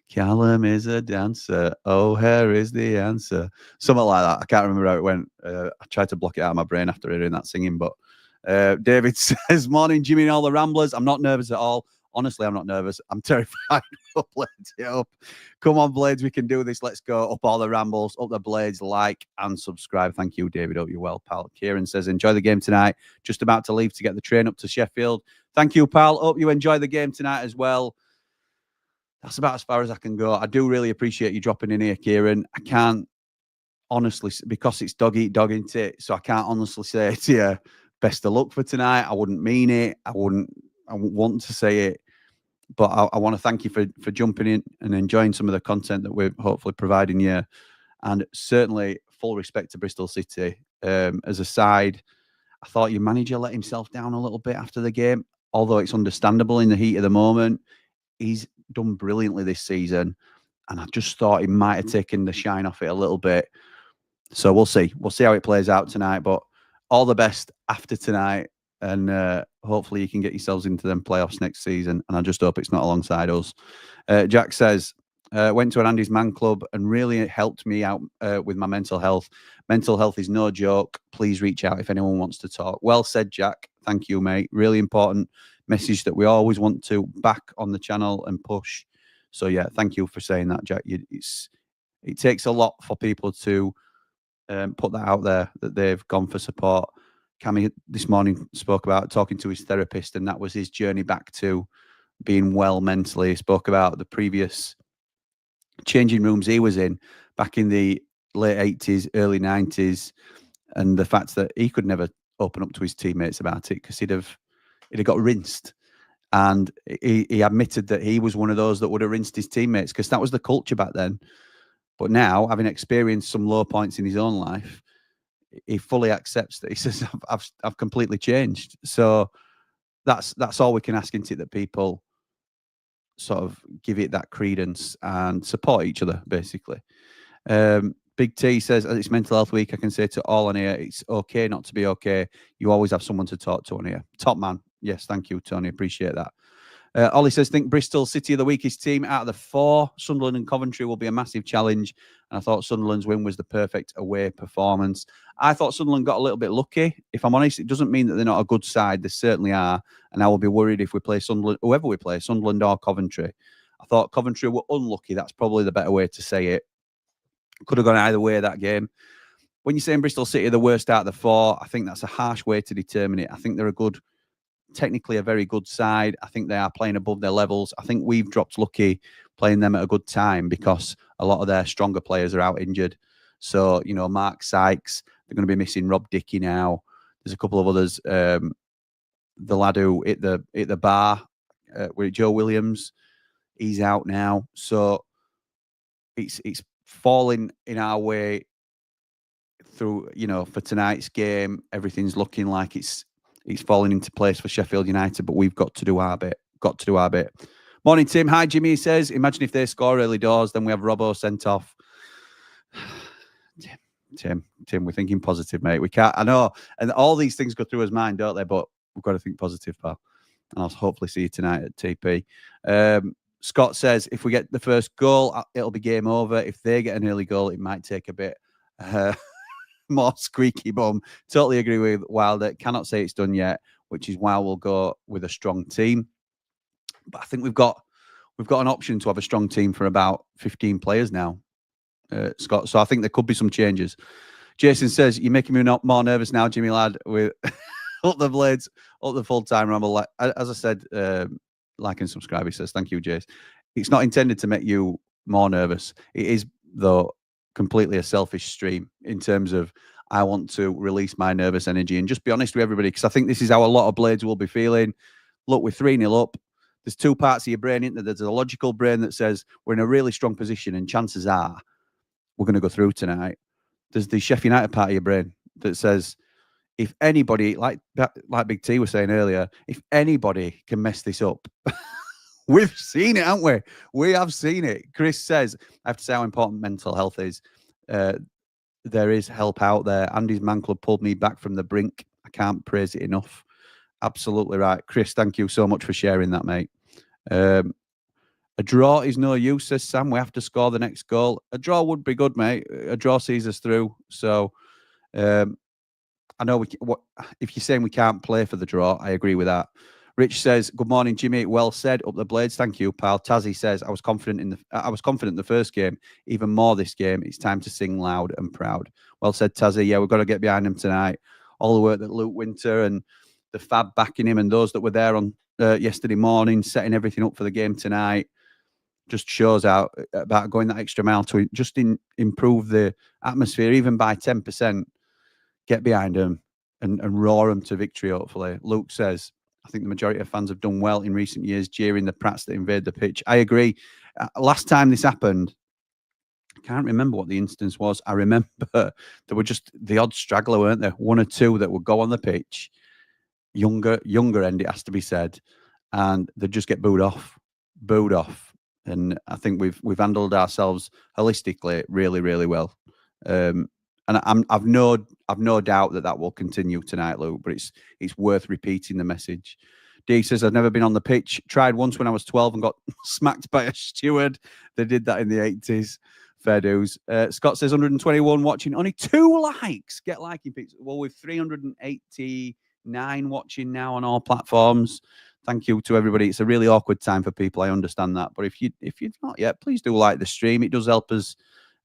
Callum is a dancer, O'Hare is the answer. Something like that. I can't remember how it went. I tried to block it out of my brain after hearing that singing. But David says, morning, Jimmy and all the Ramblers. I'm not nervous at all. Honestly, I'm not nervous. I'm terrified. Blades it up. Come on, Blades, we can do this. Let's go. Up all the Rambles, up the Blades, like and subscribe. Thank you, David. Hope you're well, pal. Kieran says, enjoy the game tonight. Just about to leave to get the train up to Sheffield. Thank you, pal. Hope you enjoy the game tonight as well. That's about as far as I can go. I do really appreciate you dropping in here, Kieran. I can't honestly, because it's dog eat dog, isn't it? So I can't honestly say to you, best of luck for tonight. I wouldn't mean it. I wouldn't want to say it. But I want to thank you for jumping in and enjoying some of the content that we're hopefully providing you. And certainly full respect to Bristol City. As a side, I thought your manager let himself down a little bit after the game, although it's understandable in the heat of the moment. He's done brilliantly this season. And I just thought he might have taken the shine off it a little bit. So we'll see. We'll see how it plays out tonight. But all the best after tonight. And hopefully you can get yourselves into them playoffs next season. And I just hope it's not alongside us. Jack says, went to an Andy's Man Club and really helped me out with my mental health. Mental health is no joke. Please reach out if anyone wants to talk. Well said, Jack. Thank you, mate. Really important message that we always want to back on the channel and push. So, yeah, thank you for saying that, Jack. It takes a lot for people to put that out there, that they've gone for support. Cammy this morning spoke about talking to his therapist, and that was his journey back to being well mentally. He spoke about the previous changing rooms he was in back in the late 80s, early 90s, and the fact that he could never open up to his teammates about it because he'd have got rinsed. And he admitted that he was one of those that would have rinsed his teammates because that was the culture back then. But now, having experienced some low points in his own life, he fully accepts that. He says, I've completely changed. So that's all we can ask, isn't it? That people sort of give it that credence and support each other, basically. Big T says, as it's Mental Health Week, I can say to all on here, it's okay not to be okay. You always have someone to talk to on here. Top man. Yes, thank you, Tony. Appreciate that. Ollie says, think Bristol City are the weakest team out of the 4. Sunderland and Coventry will be a massive challenge. And I thought Sunderland's win was the perfect away performance. I thought Sunderland got a little bit lucky. If I'm honest, it doesn't mean that they're not a good side. They certainly are. And I will be worried if we play Sunderland, whoever we play, Sunderland or Coventry. I thought Coventry were unlucky. That's probably the better way to say it. Could have gone either way that game. When you're saying Bristol City are the worst out of the 4, I think that's a harsh way to determine it. I think they're technically a very good side. I think they are playing above their levels. I think we've dropped lucky playing them at a good time because a lot of their stronger players are out injured. So, Mark Sykes, they're going to be missing Rob Dickey now. There's a couple of others. The lad who hit the bar with Joe Williams, he's out now. So it's falling in our way through, for tonight's game. Everything's looking like it's falling into place for Sheffield United, but we've got to do our bit. Morning, Tim. Hi, Jimmy. He says, imagine if they score early doors, then we have Robbo sent off. Tim, we're thinking positive, mate. We can't, I know. And all these things go through his mind, don't they? But we've got to think positive, pal. And I'll hopefully see you tonight at TP. Scott says, if we get the first goal, it'll be game over. If they get an early goal, it might take a bit more squeaky bum. Totally agree with Wilder. Cannot say it's done yet, which is why we'll go with a strong team. But I think we've got an option to have a strong team for about 15 players now, Scott. So I think there could be some changes. Jason says, you're making me more nervous now, Jimmy lad, with up the Blades, up the full-time ramble. As I said, like and subscribe, he says. Thank you, Jace. It's not intended to make you more nervous. It is, though, completely a selfish stream in terms of I want to release my nervous energy and just be honest with everybody, because I think this is how a lot of Blades will be feeling. Look, we're 3-0 up. There's two parts of your brain, isn't there? There's a logical brain that says we're in a really strong position and chances are we're going to go through tonight. There's the Sheffield United part of your brain that says if anybody, like Big T was saying earlier, if anybody can mess this up, we've seen it, haven't we? We have seen it. Chris says, I have to say how important mental health is. there is help out there. Andy's Man Club pulled me back from the brink. I can't praise it enough. Absolutely right. Chris, thank you so much for sharing that, mate. A draw is no use, says Sam. We have to score the next goal. A draw would be good, mate. A draw sees us through. So I know if you're saying we can't play for the draw, I agree with that. Rich says, "Good morning, Jimmy. Well said. Up the Blades. Thank you, pal." Tazzy says, "I was confident in the first game. Even more this game. It's time to sing loud and proud." Well said, Tazzy. Yeah, we've got to get behind him tonight. All the work that Luke Winter and the Fab backing him and those that were there on yesterday morning, setting everything up for the game tonight, just shows out about going that extra mile to just improve the atmosphere, even by 10%. Get behind them and roar them to victory, hopefully. Luke says, "I think the majority of fans have done well in recent years, jeering the prats that invade the pitch." I agree. Last time this happened, I can't remember what the instance was. I remember there were just the odd straggler, weren't there? One or two that would go on the pitch, younger end, it has to be said, and they'd just get booed off. And I think we've handled ourselves holistically really, really well. And I've no doubt that will continue tonight, Luke. But it's worth repeating the message. D says, "I've never been on the pitch. Tried once when I was 12 and got smacked by a steward. They did that in the 80s. Fair dues." Scott says, 121 watching. Only 2 likes. Get liking, Pete. Well, with 389 watching now on all platforms. Thank you to everybody. It's a really awkward time for people. I understand that. But if you've not yet, please do like the stream. It does help us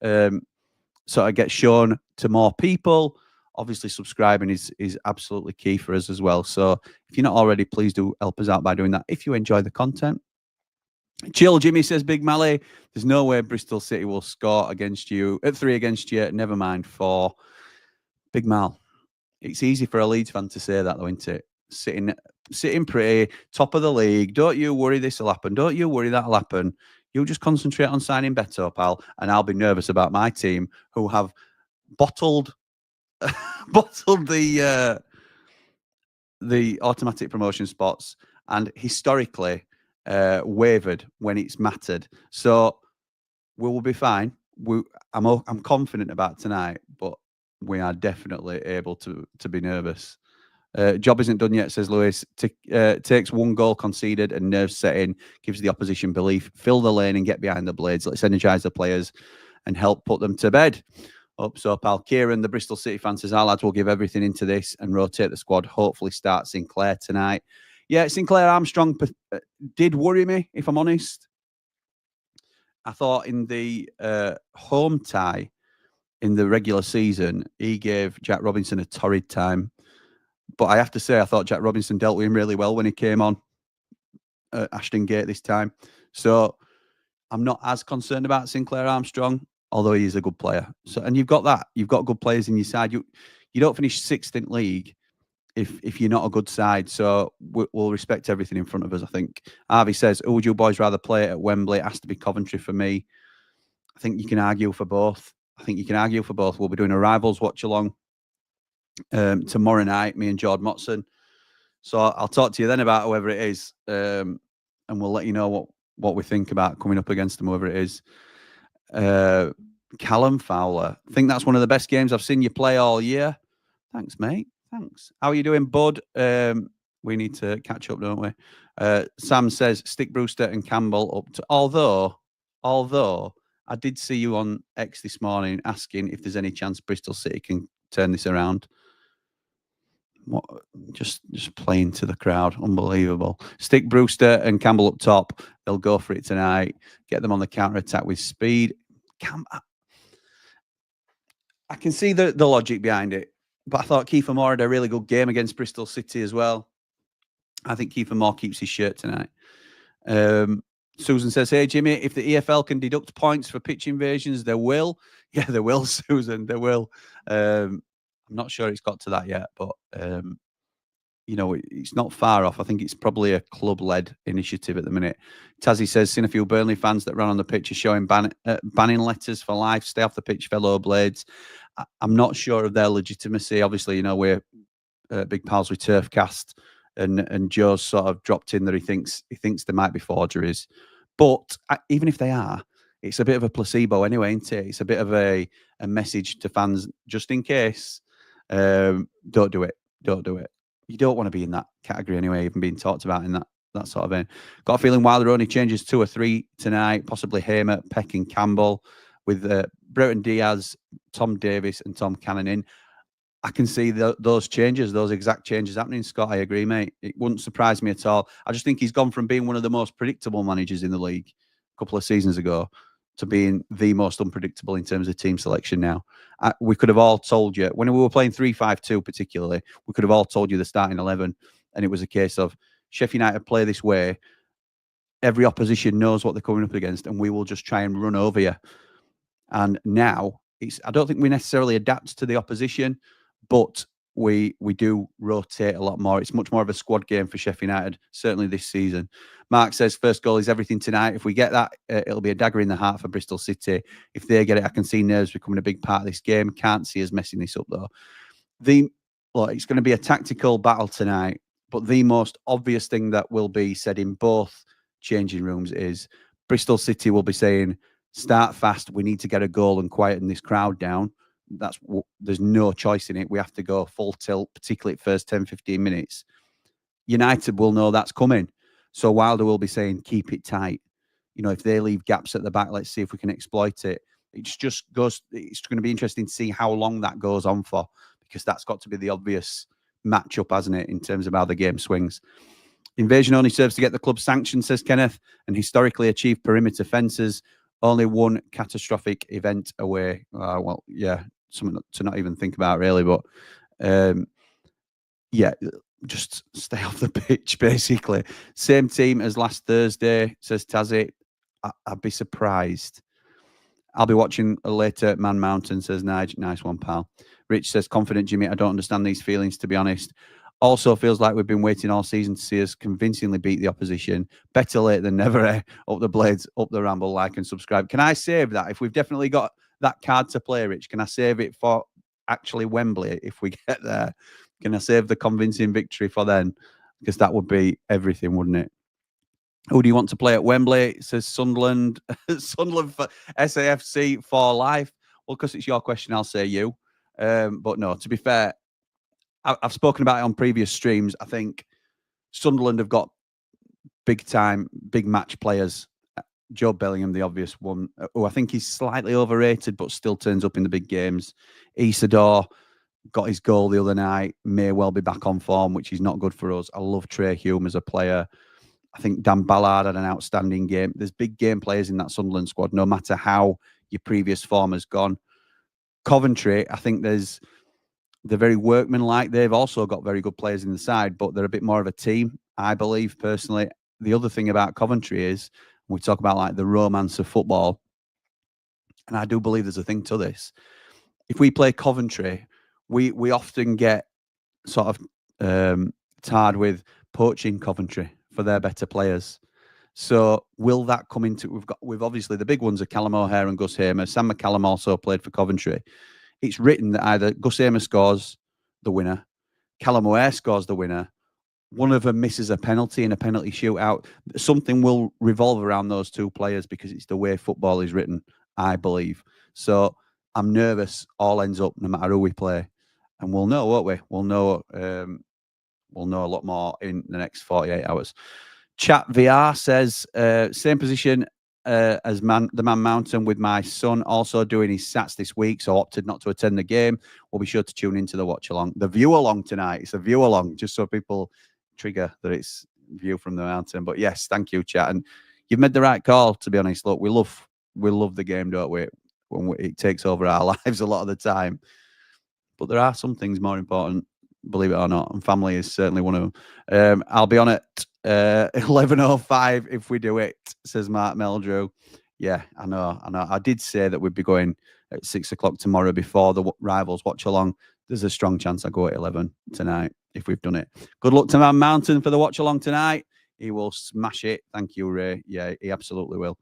sort of get shown to more people. Obviously, subscribing is absolutely key for us as well. So if you're not already, please do help us out by doing that if you enjoy the content. Chill Jimmy says, "Big Mally, there's no way Bristol City will score against you at 3 against you. Never mind 4. Big Mal, it's easy for a Leeds fan to say that, though, isn't it? Sitting pretty, top of the league. Don't you worry, this will happen. Don't you worry, that'll happen. You just concentrate on signing better, pal, and I'll be nervous about my team who have bottled the automatic promotion spots and historically wavered when it's mattered. So we will be fine. I'm confident about tonight, but we are definitely able to be nervous. Job isn't done yet, says Lewis. Takes 1 goal conceded and nerves set in, gives the opposition belief. Fill the lane and get behind the Blades. Let's energise the players and help put them to bed. Hope so, pal. Kieran, the Bristol City fan, says, "Our lads will give everything into this and rotate the squad. Hopefully start Sinclair tonight." Yeah, Sinclair Armstrong did worry me, if I'm honest. I thought in the home tie in the regular season, he gave Jack Robinson a torrid time. But I have to say, I thought Jack Robinson dealt with him really well when he came on Ashton Gate this time. So I'm not as concerned about Sinclair Armstrong, although he is a good player. So, and you've got that. You've got good players in your side. You don't finish 6th in league if you're not a good side. So we'll respect everything in front of us, I think. Harvey says, "Who would you boys rather play at Wembley?" It has to be Coventry for me. I think you can argue for both. We'll be doing a rivals watch along tomorrow night, me and Jord Motson. So I'll talk to you then about whoever it is, and we'll let you know what we think about coming up against them, whoever it is. Callum Fowler, I think that's one of the best games I've seen you play all year. Thanks, mate. Thanks. How are you doing, bud? We need to catch up, don't we? Sam says, "Stick Brewster and Campbell up to..." Although I did see you on X this morning asking if there's any chance Bristol City can turn this around. What? Just playing to the crowd. Unbelievable. Stick Brewster and Campbell up top. They'll go for it tonight. Get them on the counter-attack with speed. I can see the logic behind it, but I thought Kiefer Moore had a really good game against Bristol City as well. I think Kiefer Moore keeps his shirt tonight. Susan says, "Hey, Jimmy, if the EFL can deduct points for pitch invasions, they will." Yeah, they will, Susan. They will. I'm not sure it's got to that yet, but it's not far off. I think it's probably a club-led initiative at the minute. Tazzy says, "Seen a few Burnley fans that ran on the pitch are showing banning letters for life. Stay off the pitch, fellow Blades." I'm not sure of their legitimacy. Obviously, we're big pals with Turfcast, and Joe's sort of dropped in that he thinks there might be forgeries. But even if they are, it's a bit of a placebo anyway, isn't it? It's a bit of a message to fans, just in case. Don't do it. Don't do it. You don't want to be in that category anyway, even being talked about in that sort of vein. Got a feeling Wilder only changes 2 or 3 tonight, possibly Hamer, Peck and Campbell, with Brereton Diaz, Tom Davis and Tom Cannon in. I can see those changes, those exact changes happening, Scott. I agree, mate. It wouldn't surprise me at all. I just think he's gone from being one of the most predictable managers in the league a couple of seasons ago to being the most unpredictable in terms of team selection now. We could have all told you, when we were playing 3-5-2 particularly, we could have all told you the starting 11, and it was a case of Sheffield United play this way, every opposition knows what they're coming up against, and we will just try and run over you. And now, I don't think we necessarily adapt to the opposition, but we do rotate a lot more. It's much more of a squad game for Sheffield United, certainly this season. Mark says, first goal is everything tonight. If we get that, it'll be a dagger in the heart for Bristol City. If they get it, I can see nerves becoming a big part of this game. Can't see us messing this up, though. Look, it's going to be a tactical battle tonight, but the most obvious thing that will be said in both changing rooms is Bristol City will be saying, start fast. We need to get a goal and quieten this crowd down. There's no choice in it. We have to go full tilt, particularly at first 10, 15 minutes. United will know that's coming. So Wilder will be saying, keep it tight. You know, if they leave gaps at the back, let's see if we can exploit it. It's going to be interesting to see how long that goes on for, because that's got to be the obvious matchup, hasn't it, in terms of how the game swings. Invasion only serves to get the club sanctioned, says Kenneth, and historically achieved perimeter fences. Only one catastrophic event away. Well, yeah, something to not even think about, really. But, yeah, just stay off the pitch, basically. Same team as last Thursday, says Tazzy. I'd be surprised. I'll be watching later at Man Mountain, says Nige. Nice one, pal. Rich says, confident, Jimmy. I don't understand these feelings, to be honest. Also feels like we've been waiting all season to see us convincingly beat the opposition. Better late than never, eh? Up the Blades, up the Ramble, like and subscribe. Can I save that? If we've definitely got that card to play, Rich, can I save it for actually Wembley if we get there? Can I save the convincing victory for then? Because that would be everything, wouldn't it? Who do you want to play at Wembley? It says Sunderland. Sunderland for SAFC for life. Well, because it's your question, I'll say you. But no, to be fair, I've spoken about it on previous streams. I think Sunderland have got big match players. Joe Bellingham, the obvious one, who I think he's slightly overrated, but still turns up in the big games. Isidore got his goal the other night, may well be back on form, which is not good for us. I love Trey Hume as a player. I think Dan Ballard had an outstanding game. There's big game players in that Sunderland squad, no matter how your previous form has gone. Coventry, I think they're very workmanlike. They've also got very good players in the side, but they're a bit more of a team, I believe, personally. The other thing about Coventry is, we talk about like the romance of football, and I do believe there's a thing to this. If we play Coventry, we often get sort of tarred with poaching Coventry for their better players. So will that come into... We've obviously, the big ones are Callum O'Hare and Gus Hamer. Sam McCallum also played for Coventry. It's written that either Gus Hamer scores the winner, Callum O'Hare scores the winner, one of them misses a penalty in a penalty shootout. Something will revolve around those two players because it's the way football is written, I believe. So I'm nervous all ends up no matter who we play. And we'll know, won't we? We'll know a lot more in the next 48 hours. Chat VR says, same position as the Man Mountain with my son, also doing his sats this week, so opted not to attend the game. We'll be sure to tune into the watch along. The view along tonight. It's a view along, just so people trigger that it's view from the mountain. But yes, thank you, chat. And you've made the right call, to be honest. Look, we love the game, don't we? When it takes over our lives a lot of the time. But there are some things more important, believe it or not, and family is certainly one of them. I'll be on at 11:05 if we do it, says Mark Meldrew. Yeah, I know. I did say that we'd be going at 6 o'clock tomorrow before the Rivals watch along. There's a strong chance I go at 11 tonight if we've done it. Good luck to Man Mountain for the watch along tonight. He will smash it. Thank you, Ray. Yeah, he absolutely will.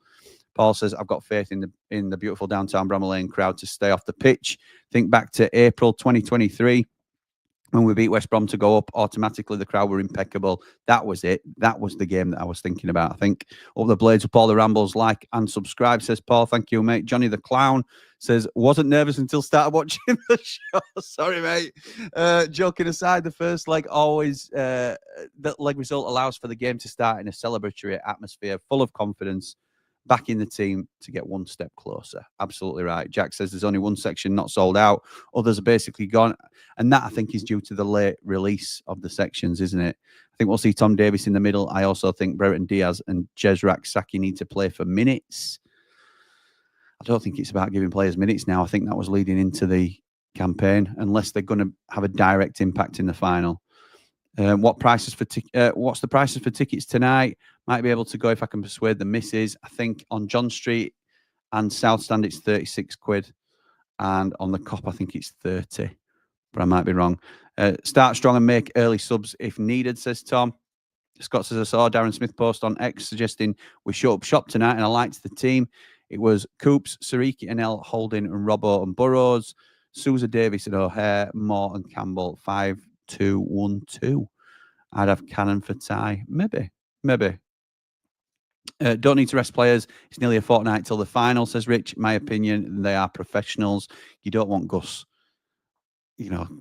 Paul says, I've got faith in the beautiful downtown Bramall Lane crowd to stay off the pitch. Think back to April 2023. when we beat West Brom to go up, automatically the crowd were impeccable. That was it. That was the game that I was thinking about. I think Up the Blades with Paul the Rambles, like and subscribe, says Paul. Thank you, mate. Johnny the Clown says, wasn't nervous until started watching the show. Sorry, mate. Joking aside, the first leg always, that leg result allows for the game to start in a celebratory atmosphere, full of confidence, backing the team to get one step closer. Absolutely right. Jack says there's only one section not sold out. Others are basically gone. And that, I think, is due to the late release of the sections, isn't it? I think we'll see Tom Davies in the middle. I also think Brereton Diaz and Jezrak Saki need to play for minutes. I don't think it's about giving players minutes now. I think that was leading into the campaign, unless they're going to have a direct impact in the final. What's the prices for tickets tonight? Might be able to go if I can persuade the missus. I think on John Street and South Stand it's 36 quid, and on the Cop I think it's 30, but I might be wrong. Start strong and make early subs if needed, says Tom. Scott says, I saw Darren Smith post on X suggesting we shut up shop tonight, and I liked the team. It was Coops, Sariki, Anel, Holding, and Robbo and Burrows, Sousa, Davis, and O'Hare, Moore, and Campbell. 5-2-1-2. I'd have Cannon for Ty. Maybe. Don't need to rest players. It's nearly a fortnight till the final, says Rich. In my opinion, they are professionals. You don't want Gus,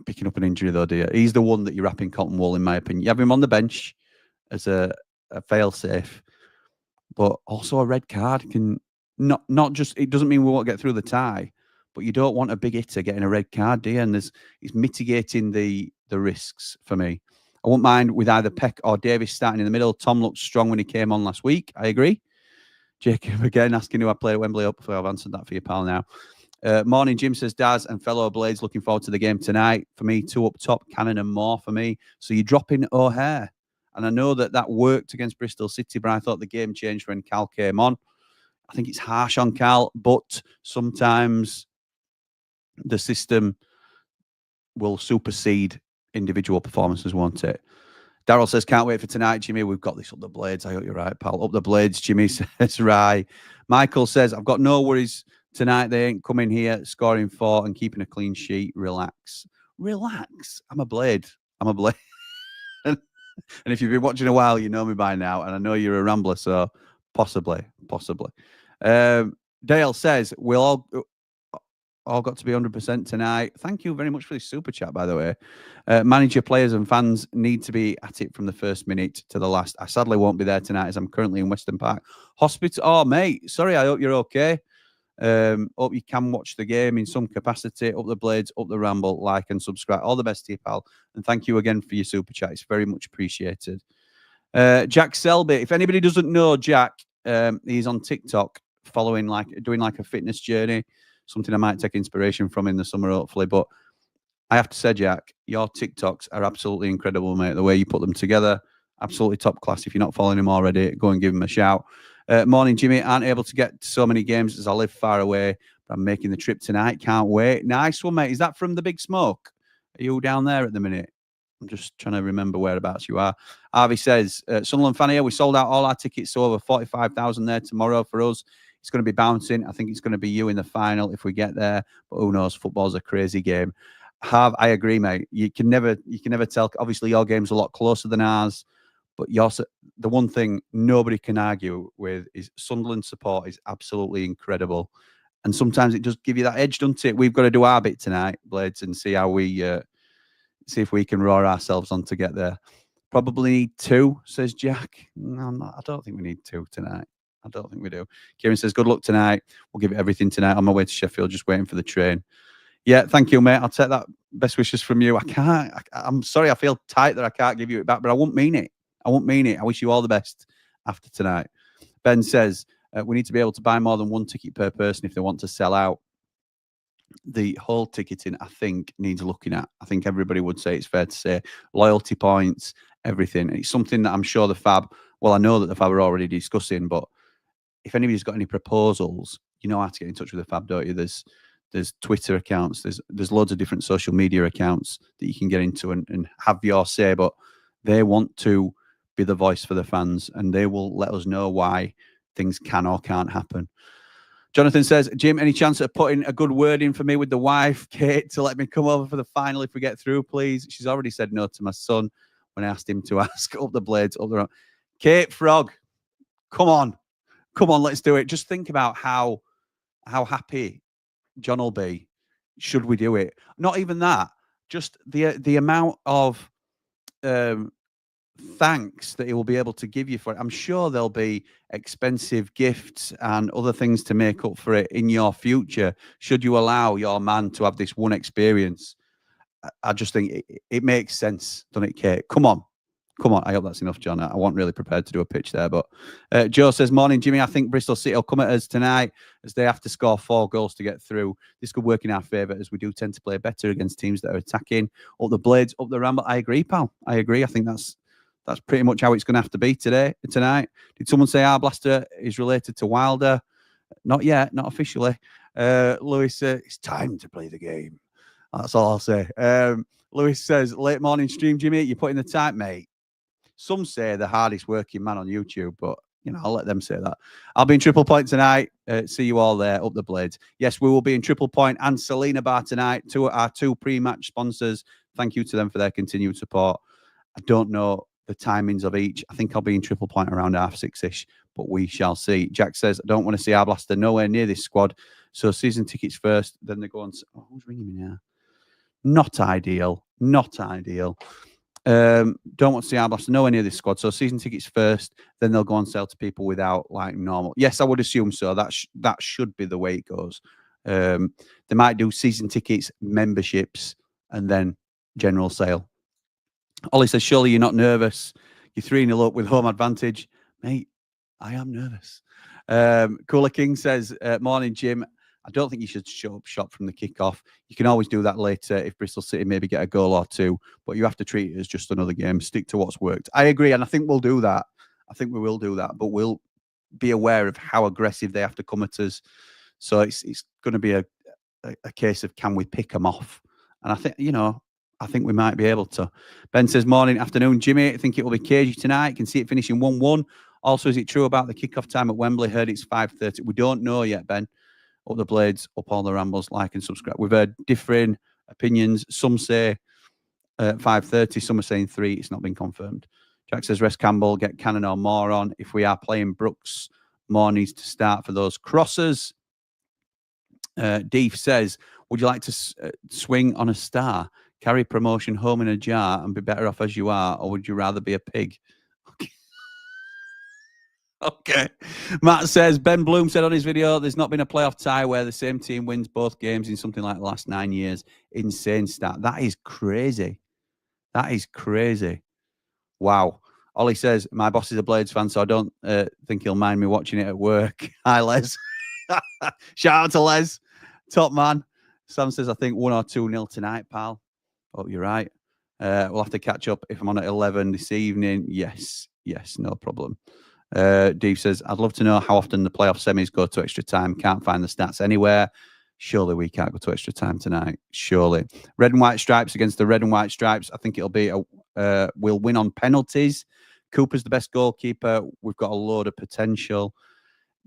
picking up an injury, though, do you? He's the one that you're wrapping cotton wool, in my opinion. You have him on the bench as a fail-safe, but also a red card can not just, it doesn't mean we won't get through the tie, but you don't want a big hitter getting a red card, do you? And it's mitigating the risks for me. I wouldn't mind with either Peck or Davis starting in the middle. Tom looked strong when he came on last week. I agree. Jacob again asking who I played at Wembley. Hopefully I've answered that for you, pal, now. Morning, Jim says, Daz and fellow Blades looking forward to the game tonight. For me, 2 up top, Cannon and Moore for me. So you're dropping O'Hare. And I know that worked against Bristol City, but I thought the game changed when Cal came on. I think it's harsh on Cal, but sometimes the system will supersede individual performances, won't it? Daryl says, can't wait for tonight, Jimmy. We've got this Up the Blades. I hope you're right, pal. Up the Blades, Jimmy says, right. Michael says, I've got no worries tonight. They ain't coming here scoring 4 and keeping a clean sheet. Relax. I'm a Blade. And if you've been watching a while, you know me by now. And I know you're a Rambler, so possibly. Dale says, we'll all got to be 100% tonight. Thank you very much for this super chat, by the way. Manager, players and fans need to be at it from the first minute to the last. I sadly won't be there tonight as I'm currently in Weston Park Hospital. Oh, mate, sorry, I hope you're okay. Hope you can watch the game in some capacity. Up the Blades, Up the Ramble, like and subscribe. All the best to you, pal. And thank you again for your super chat. It's very much appreciated. Jack Selby. If anybody doesn't know Jack, he's on TikTok doing a fitness journey. Something I might take inspiration from in the summer, hopefully. But I have to say, Jack, your TikToks are absolutely incredible, mate. The way you put them together, absolutely top class. If you're not following him already, go and give him a shout. Morning, Jimmy. Aren't able to get to so many games as I live far away, but I'm making the trip tonight. Can't wait. Nice one, mate. Is that from the Big Smoke? Are you down there at the minute? I'm just trying to remember whereabouts you are. Harvey says, Sunderland fan here. We sold out all our tickets, so over 45,000 there tomorrow for us. It's going to be bouncing. I think it's going to be you in the final if we get there. But who knows? Football's a crazy game. I agree, mate. You can never tell. Obviously, your game's a lot closer than ours. But the one thing nobody can argue with is Sunderland support is absolutely incredible. And sometimes it does give you that edge, doesn't it? We've got to do our bit tonight, Blades, and see how we see if we can roar ourselves on to get there. Probably need 2, says Jack. No, I don't think we need 2 tonight. I don't think we do. Kieran says, good luck tonight. We'll give it everything tonight. On my way to Sheffield, just waiting for the train. Yeah, thank you, mate. I'll take that. Best wishes from you. I'm sorry. I feel tight that I can't give you it back, but I won't mean it. I wish you all the best after tonight. Ben says, we need to be able to buy more than 1 ticket per person if they want to sell out. The whole ticketing, I think, needs looking at. I think everybody would say it's fair to say loyalty points, everything. It's something that I'm sure I know that the FAB are already discussing, but if anybody's got any proposals, you know how to get in touch with the FAB, don't you? There's Twitter accounts, there's loads of different social media accounts that you can get into and have your say, but they want to be the voice for the fans and they will let us know why things can or can't happen. Jonathan says, Jim, any chance of putting a good word in for me with the wife, Kate, to let me come over for the final if we get through, please? She's already said no to my son when I asked him to ask up the Blades, up the road. Kate Frog, come on. Come on, let's do it. Just think about how happy John will be should we do it. Not even that, just the amount of thanks that he will be able to give you for it. I'm sure there'll be expensive gifts and other things to make up for it in your future, should you allow your man to have this one experience. I just think it makes sense, doesn't it, Kate? Come on. Come on. I hope that's enough, John. I wasn't really prepared to do a pitch there. But Joe says, morning, Jimmy. I think Bristol City will come at us tonight as they have to score 4 goals to get through. This could work in our favour as we do tend to play better against teams that are attacking. Up the Blades, up the Ramble. I agree, pal. I agree. I think that's pretty much how it's going to have to be tonight. Did someone say our Blaster is related to Wilder? Not yet. Not officially. Lewis, it's time to play the game. That's all I'll say. Lewis says, late morning stream, Jimmy. You're putting the time, mate. Some say the hardest working man on YouTube, but I'll let them say that. I'll be in Triple Point tonight. See you all there, up the Blades. Yes, we will be in Triple Point and Selena Bar tonight. Our two pre-match sponsors. Thank you to them for their continued support. I don't know the timings of each. I think I'll be in Triple Point around 6:30-ish, but we shall see. Jack says, I don't want to see our Blaster nowhere near this squad. So season tickets first, then they go on. Oh, who's ringing me now? Not ideal. Not ideal. Don't want to see our Blaster nowhere near this squad. So season tickets first, then they'll go on sale to people without like normal. Yes, I would assume so. That should be the way it goes. They might do season tickets, memberships, and then general sale. Ollie says, surely you're not nervous. You're 3-0 up with home advantage. Mate, I am nervous. Cooler King says, morning, Jim. I don't think you should shut up shop from the kickoff. You can always do that later if Bristol City maybe get a goal or two, but you have to treat it as just another game. Stick to what's worked. I agree, and I think we'll do that. I think we will do that, but we'll be aware of how aggressive they have to come at us. So it's going to be a case of can we pick them off? And I think, I think we might be able to. Ben says, morning, afternoon, Jimmy. I think it will be cagey tonight. Can see it finishing 1-1. Also, is it true about the kickoff time at Wembley? Heard it's 5:30. We don't know yet, Ben. Up the Blades, up all the Rambles, like and subscribe. We've heard differing opinions. Some say 5:30, some are saying 3. It's not been confirmed. Jack says, rest Campbell, get Cannon or more on. If we are playing Brooks, more needs to start for those crosses. Deef says, would you like to swing on a star, carry promotion home in a jar and be better off as you are, or would you rather be a pig? Okay. Matt says, Ben Bloom said on his video, there's not been a playoff tie where the same team wins both games in something like the last 9 years. Insane stat. That is crazy. That is crazy. Wow. Ollie says, my boss is a Blades fan, so I don't think he'll mind me watching it at work. Hi, Les. Shout out to Les. Top man. Sam says, I think 1 or 2-0 tonight, pal. Oh, you're right. We'll have to catch up if I'm on at 11 this evening. Yes, no problem. Dave says, I'd love to know how often the playoff semis go to extra time. Can't find the stats anywhere. Surely we can't go to extra time tonight. Surely. Red and white stripes against the red and white stripes. I think it'll be we'll win on penalties. Cooper's the best goalkeeper. We've got a load of potential.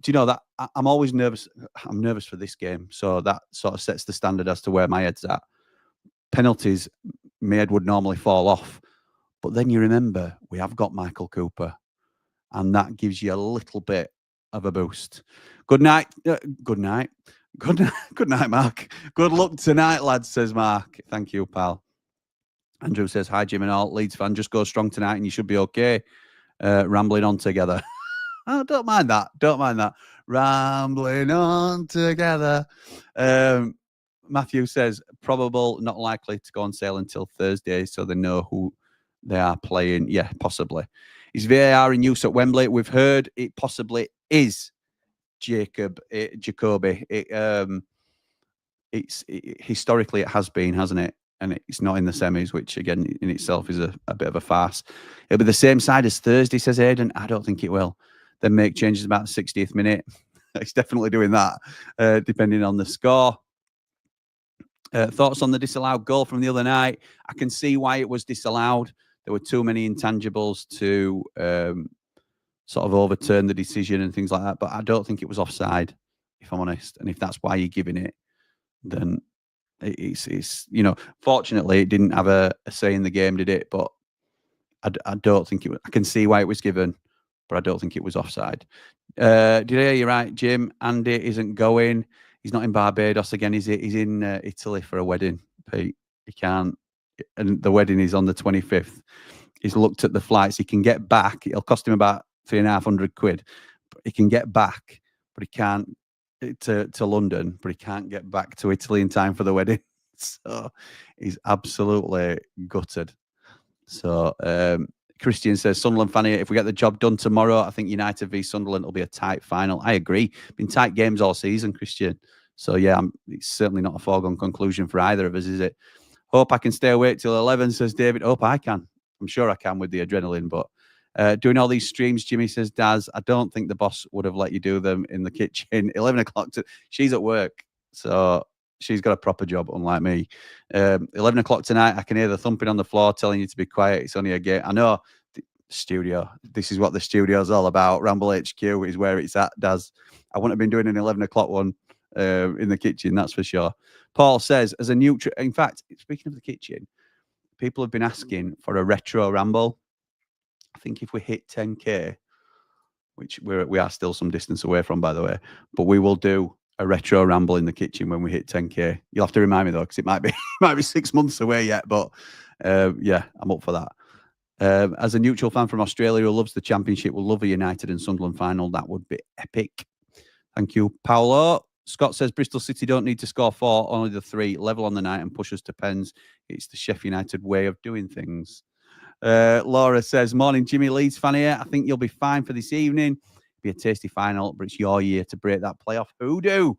Do you know that I'm always nervous? I'm nervous for this game. So that sort of sets the standard as to where my head's at. Penalties, my head would normally fall off. But then you remember, we have got Michael Cooper. And that gives you a little bit of a boost. Good night. Good night. Good night, Mark. Good luck tonight, lads, says Mark. Thank you, pal. Andrew says, hi, Jim and all. Leeds fan, just go strong tonight and you should be okay. Rambling on together. Oh, don't mind that. Don't mind that. Rambling on together. Matthew says, probable, not likely to go on sale until Thursday, so they know who they are playing. Yeah, possibly. Is VAR in use at Wembley? We've heard it possibly is Jacoby. Historically, it has been, hasn't it? And it's not in the semis, which again in itself is a bit of a farce. It'll be the same side as Thursday, says Aidan. I don't think it will. Then make changes about the 60th minute. It's definitely doing that, depending on the score. Thoughts on the disallowed goal from the other night? I can see why it was disallowed. There were too many intangibles to sort of overturn the decision and things like that. But I don't think it was offside. if I'm honest. And if that's why you're giving it, then it's fortunately it didn't have a say in the game, did it? But I don't think it was. I can see why it was given, but I don't think it was offside. Did I hear you right, Jim? Andy isn't going. He's not in Barbados again. He's in Italy for a wedding, Pete. He can't. And the wedding is on the 25th. He's looked at the flights. He can get back. It'll cost him about £350. But he can get back, but he can't to London. But he can't get back to Italy in time for the wedding. So he's absolutely gutted. So Christian says, Sunderland fan here. If we get the job done tomorrow, I think United v Sunderland will be a tight final. I agree. Been tight games all season, Christian. So yeah, it's certainly not a foregone conclusion for either of us, is it? Hope I can stay awake till 11, says David. Hope I can. I'm sure I can with the adrenaline. But doing all these streams, Jimmy says, Daz, I don't think the boss would have let you do them in the kitchen. 11 o'clock. She's at work. So she's got a proper job, unlike me. 11 o'clock tonight, I can hear the thumping on the floor telling you to be quiet. It's only a game. I know. Studio. This is what the studio's all about. Ramble HQ is where it's at, Daz. I wouldn't have been doing an 11 o'clock one in the kitchen, that's for sure. Paul says, as a neutral, in fact, speaking of the kitchen, people have been asking for a retro ramble. I think if we hit 10K, which we are still some distance away from, by the way, but we will do a retro ramble in the kitchen when we hit 10K. You'll have to remind me though, because it might be 6 months away yet. But yeah, I'm up for that. As a neutral fan from Australia who loves the Championship, will love a United and Sunderland final. That would be epic. Thank you, Paolo. Scott says Bristol City don't need to score 4, only the 3, level on the night and push us to pens. It's the Sheffield United way of doing things. Laura says, morning, Jimmy, Leeds fan here. I think you'll be fine for this evening. It'll be a tasty final, but it's your year to break that playoff hoodoo.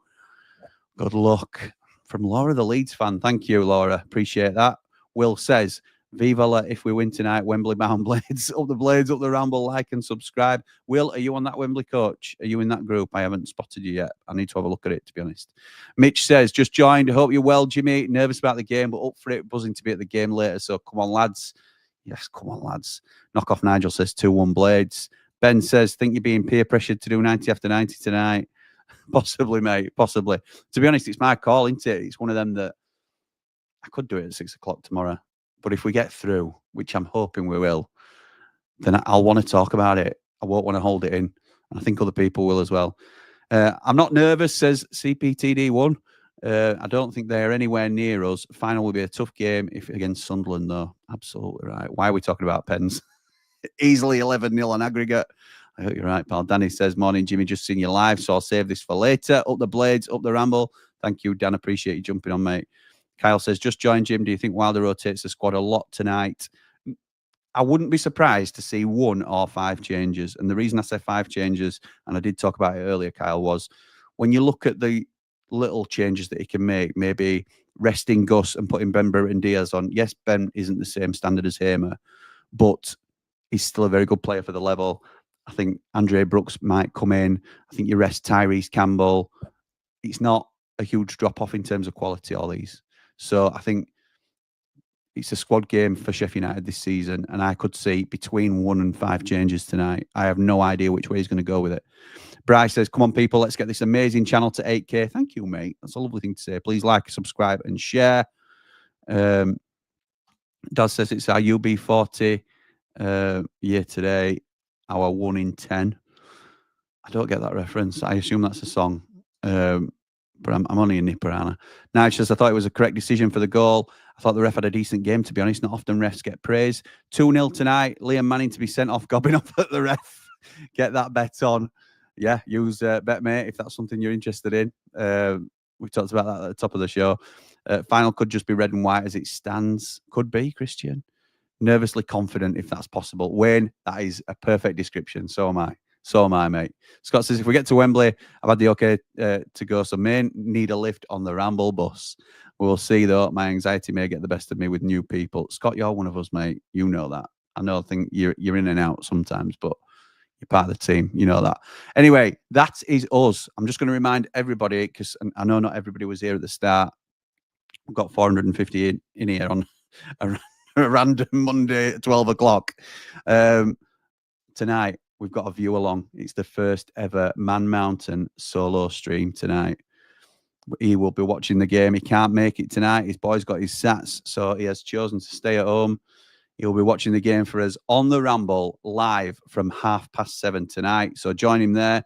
Good luck. From Laura, the Leeds fan. Thank you, Laura. Appreciate that. Will says, Viva la, if we win tonight, Wembley bound Blades, up the Ramble, like and subscribe. Will, are you on that Wembley coach? Are you in that group? I haven't spotted you yet. I need to have a look at it, to be honest. Mitch says, just joined. I hope you're well, Jimmy. Nervous about the game, but up for it. Buzzing to be at the game later. So come on, lads. Yes, come on, lads. Knock off Nigel says 2-1 Blades. Ben says, think you're being peer pressured to do 90 after 90 tonight? Possibly, mate. Possibly. To be honest, it's my call, isn't it? It's one of them that I could do it at 6 o'clock tomorrow. But if we get through, which I'm hoping we will, then I'll want to talk about it. I won't want to hold it in. And I think other people will as well. I'm not nervous, says CPTD1. I don't think they're anywhere near us. Final will be a tough game if against Sunderland, though. Absolutely right. Why are we talking about pens? Easily 11-0 on aggregate. I hope you're right, pal. Danny says, morning, Jimmy. Just seen you live, so I'll save this for later. Up the Blades, up the Ramble. Thank you, Dan. Appreciate you jumping on, mate. Kyle says, just join, Jim. Do you think Wilder rotates the squad a lot tonight? I wouldn't be surprised to see 1 or 5 changes. And the reason I say 5 changes, and I did talk about it earlier, Kyle, was when you look at the little changes that he can make, maybe resting Gus and putting Ben Burton Diaz on. Yes, Ben isn't the same standard as Hamer, but he's still a very good player for the level. I think Andre Brooks might come in. I think you rest Tyrese Campbell. It's not a huge drop-off in terms of quality, all these. So I think it's a squad game for Sheffield United this season, and I could see between 1 and 5 changes tonight. I have no idea which way he's going to go with it. Bryce says, come on, people, let's get this amazing channel to 8K. Thank you, mate. That's a lovely thing to say. Please like, subscribe, and share. Daz says it's our UB40 year today, our 1 in 10. I don't get that reference. I assume that's a song. But I'm only a nipper, Anna. Nige says, I thought it was a correct decision for the goal. I thought the ref had a decent game, to be honest. Not often refs get praise. 2-0 tonight. Liam Manning to be sent off, gobbing off at the ref. Get that bet on. Yeah, use BetMate if that's something you're interested in. We talked about that at the top of the show. Final could just be red and white as it stands. Could be, Christian. Nervously confident if that's possible. Wayne, that is a perfect description. So am I. So am I, mate. Scott says, if we get to Wembley, I've had the okay to go. So may need a lift on the Ramble bus. We'll see, though. My anxiety may get the best of me with new people. Scott, you're one of us, mate. You know that. I know I think you're in and out sometimes, but you're part of the team. You know that. Anyway, that is us. I'm just going to remind everybody, because I know not everybody was here at the start. We've got 450 in here on a random Monday at 12 o'clock. Tonight, we've got a view along. It's the first ever Man Mountain solo stream tonight. He will be watching the game. He can't make it tonight. His boy's got his sats, so he has chosen to stay at home. He'll be watching the game for us on the Ramble live from 7:30 tonight. So join him there.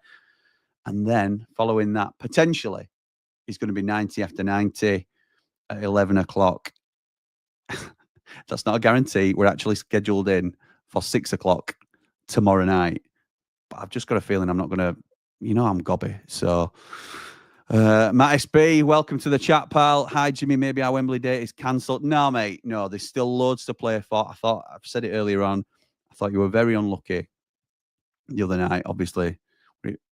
And then following that, potentially, he's going to be 90 after 90 at 11 o'clock. That's not a guarantee. We're actually scheduled in for 6 o'clock tomorrow night. But I've just got a feeling I'm not going to, I'm gobby. So, Matt SB, welcome to the chat, pal. Hi, Jimmy. Maybe our Wembley date is cancelled. No, mate. No, there's still loads to play for. I've said it earlier on. I thought you were very unlucky the other night. Obviously,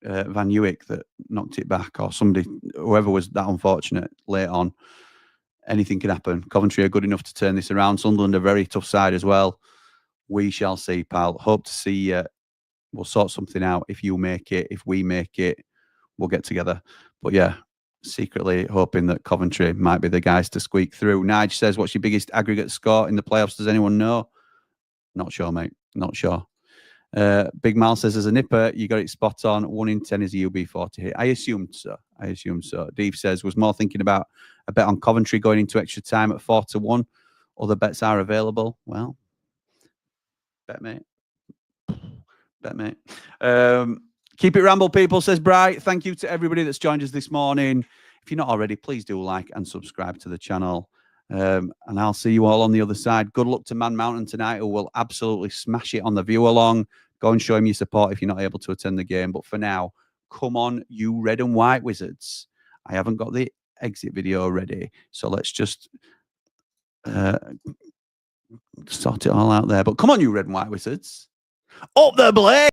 Van Uwick that knocked it back, or somebody, whoever was that unfortunate late on. Anything can happen. Coventry are good enough to turn this around. Sunderland are a very tough side as well. We shall see, pal. Hope to see you. We'll sort something out. If you make it, if we make it, we'll get together. But yeah, secretly hoping that Coventry might be the guys to squeak through. Nige says, what's your biggest aggregate score in the playoffs? Does anyone know? Not sure, mate. Not sure. Big Mal says, as a nipper, you got it spot on. 1 in 10 is a UB40 hit. I assumed so. Dave says, was more thinking about a bet on Coventry going into extra time at 4-1. Other bets are available. Well, BETMATE. Keep it ramble, people, says Bright. Thank you to everybody that's joined us this morning. If you're not already, please do like and subscribe to the channel. And I'll see you all on the other side. Good luck to Man Mountain tonight, who will absolutely smash it on the view along. Go and show him your support if you're not able to attend the game. But for now, come on, you red and white wizards. I haven't got the exit video ready, so let's just sort it all out there. But come on, you red and white wizards. Up the blade!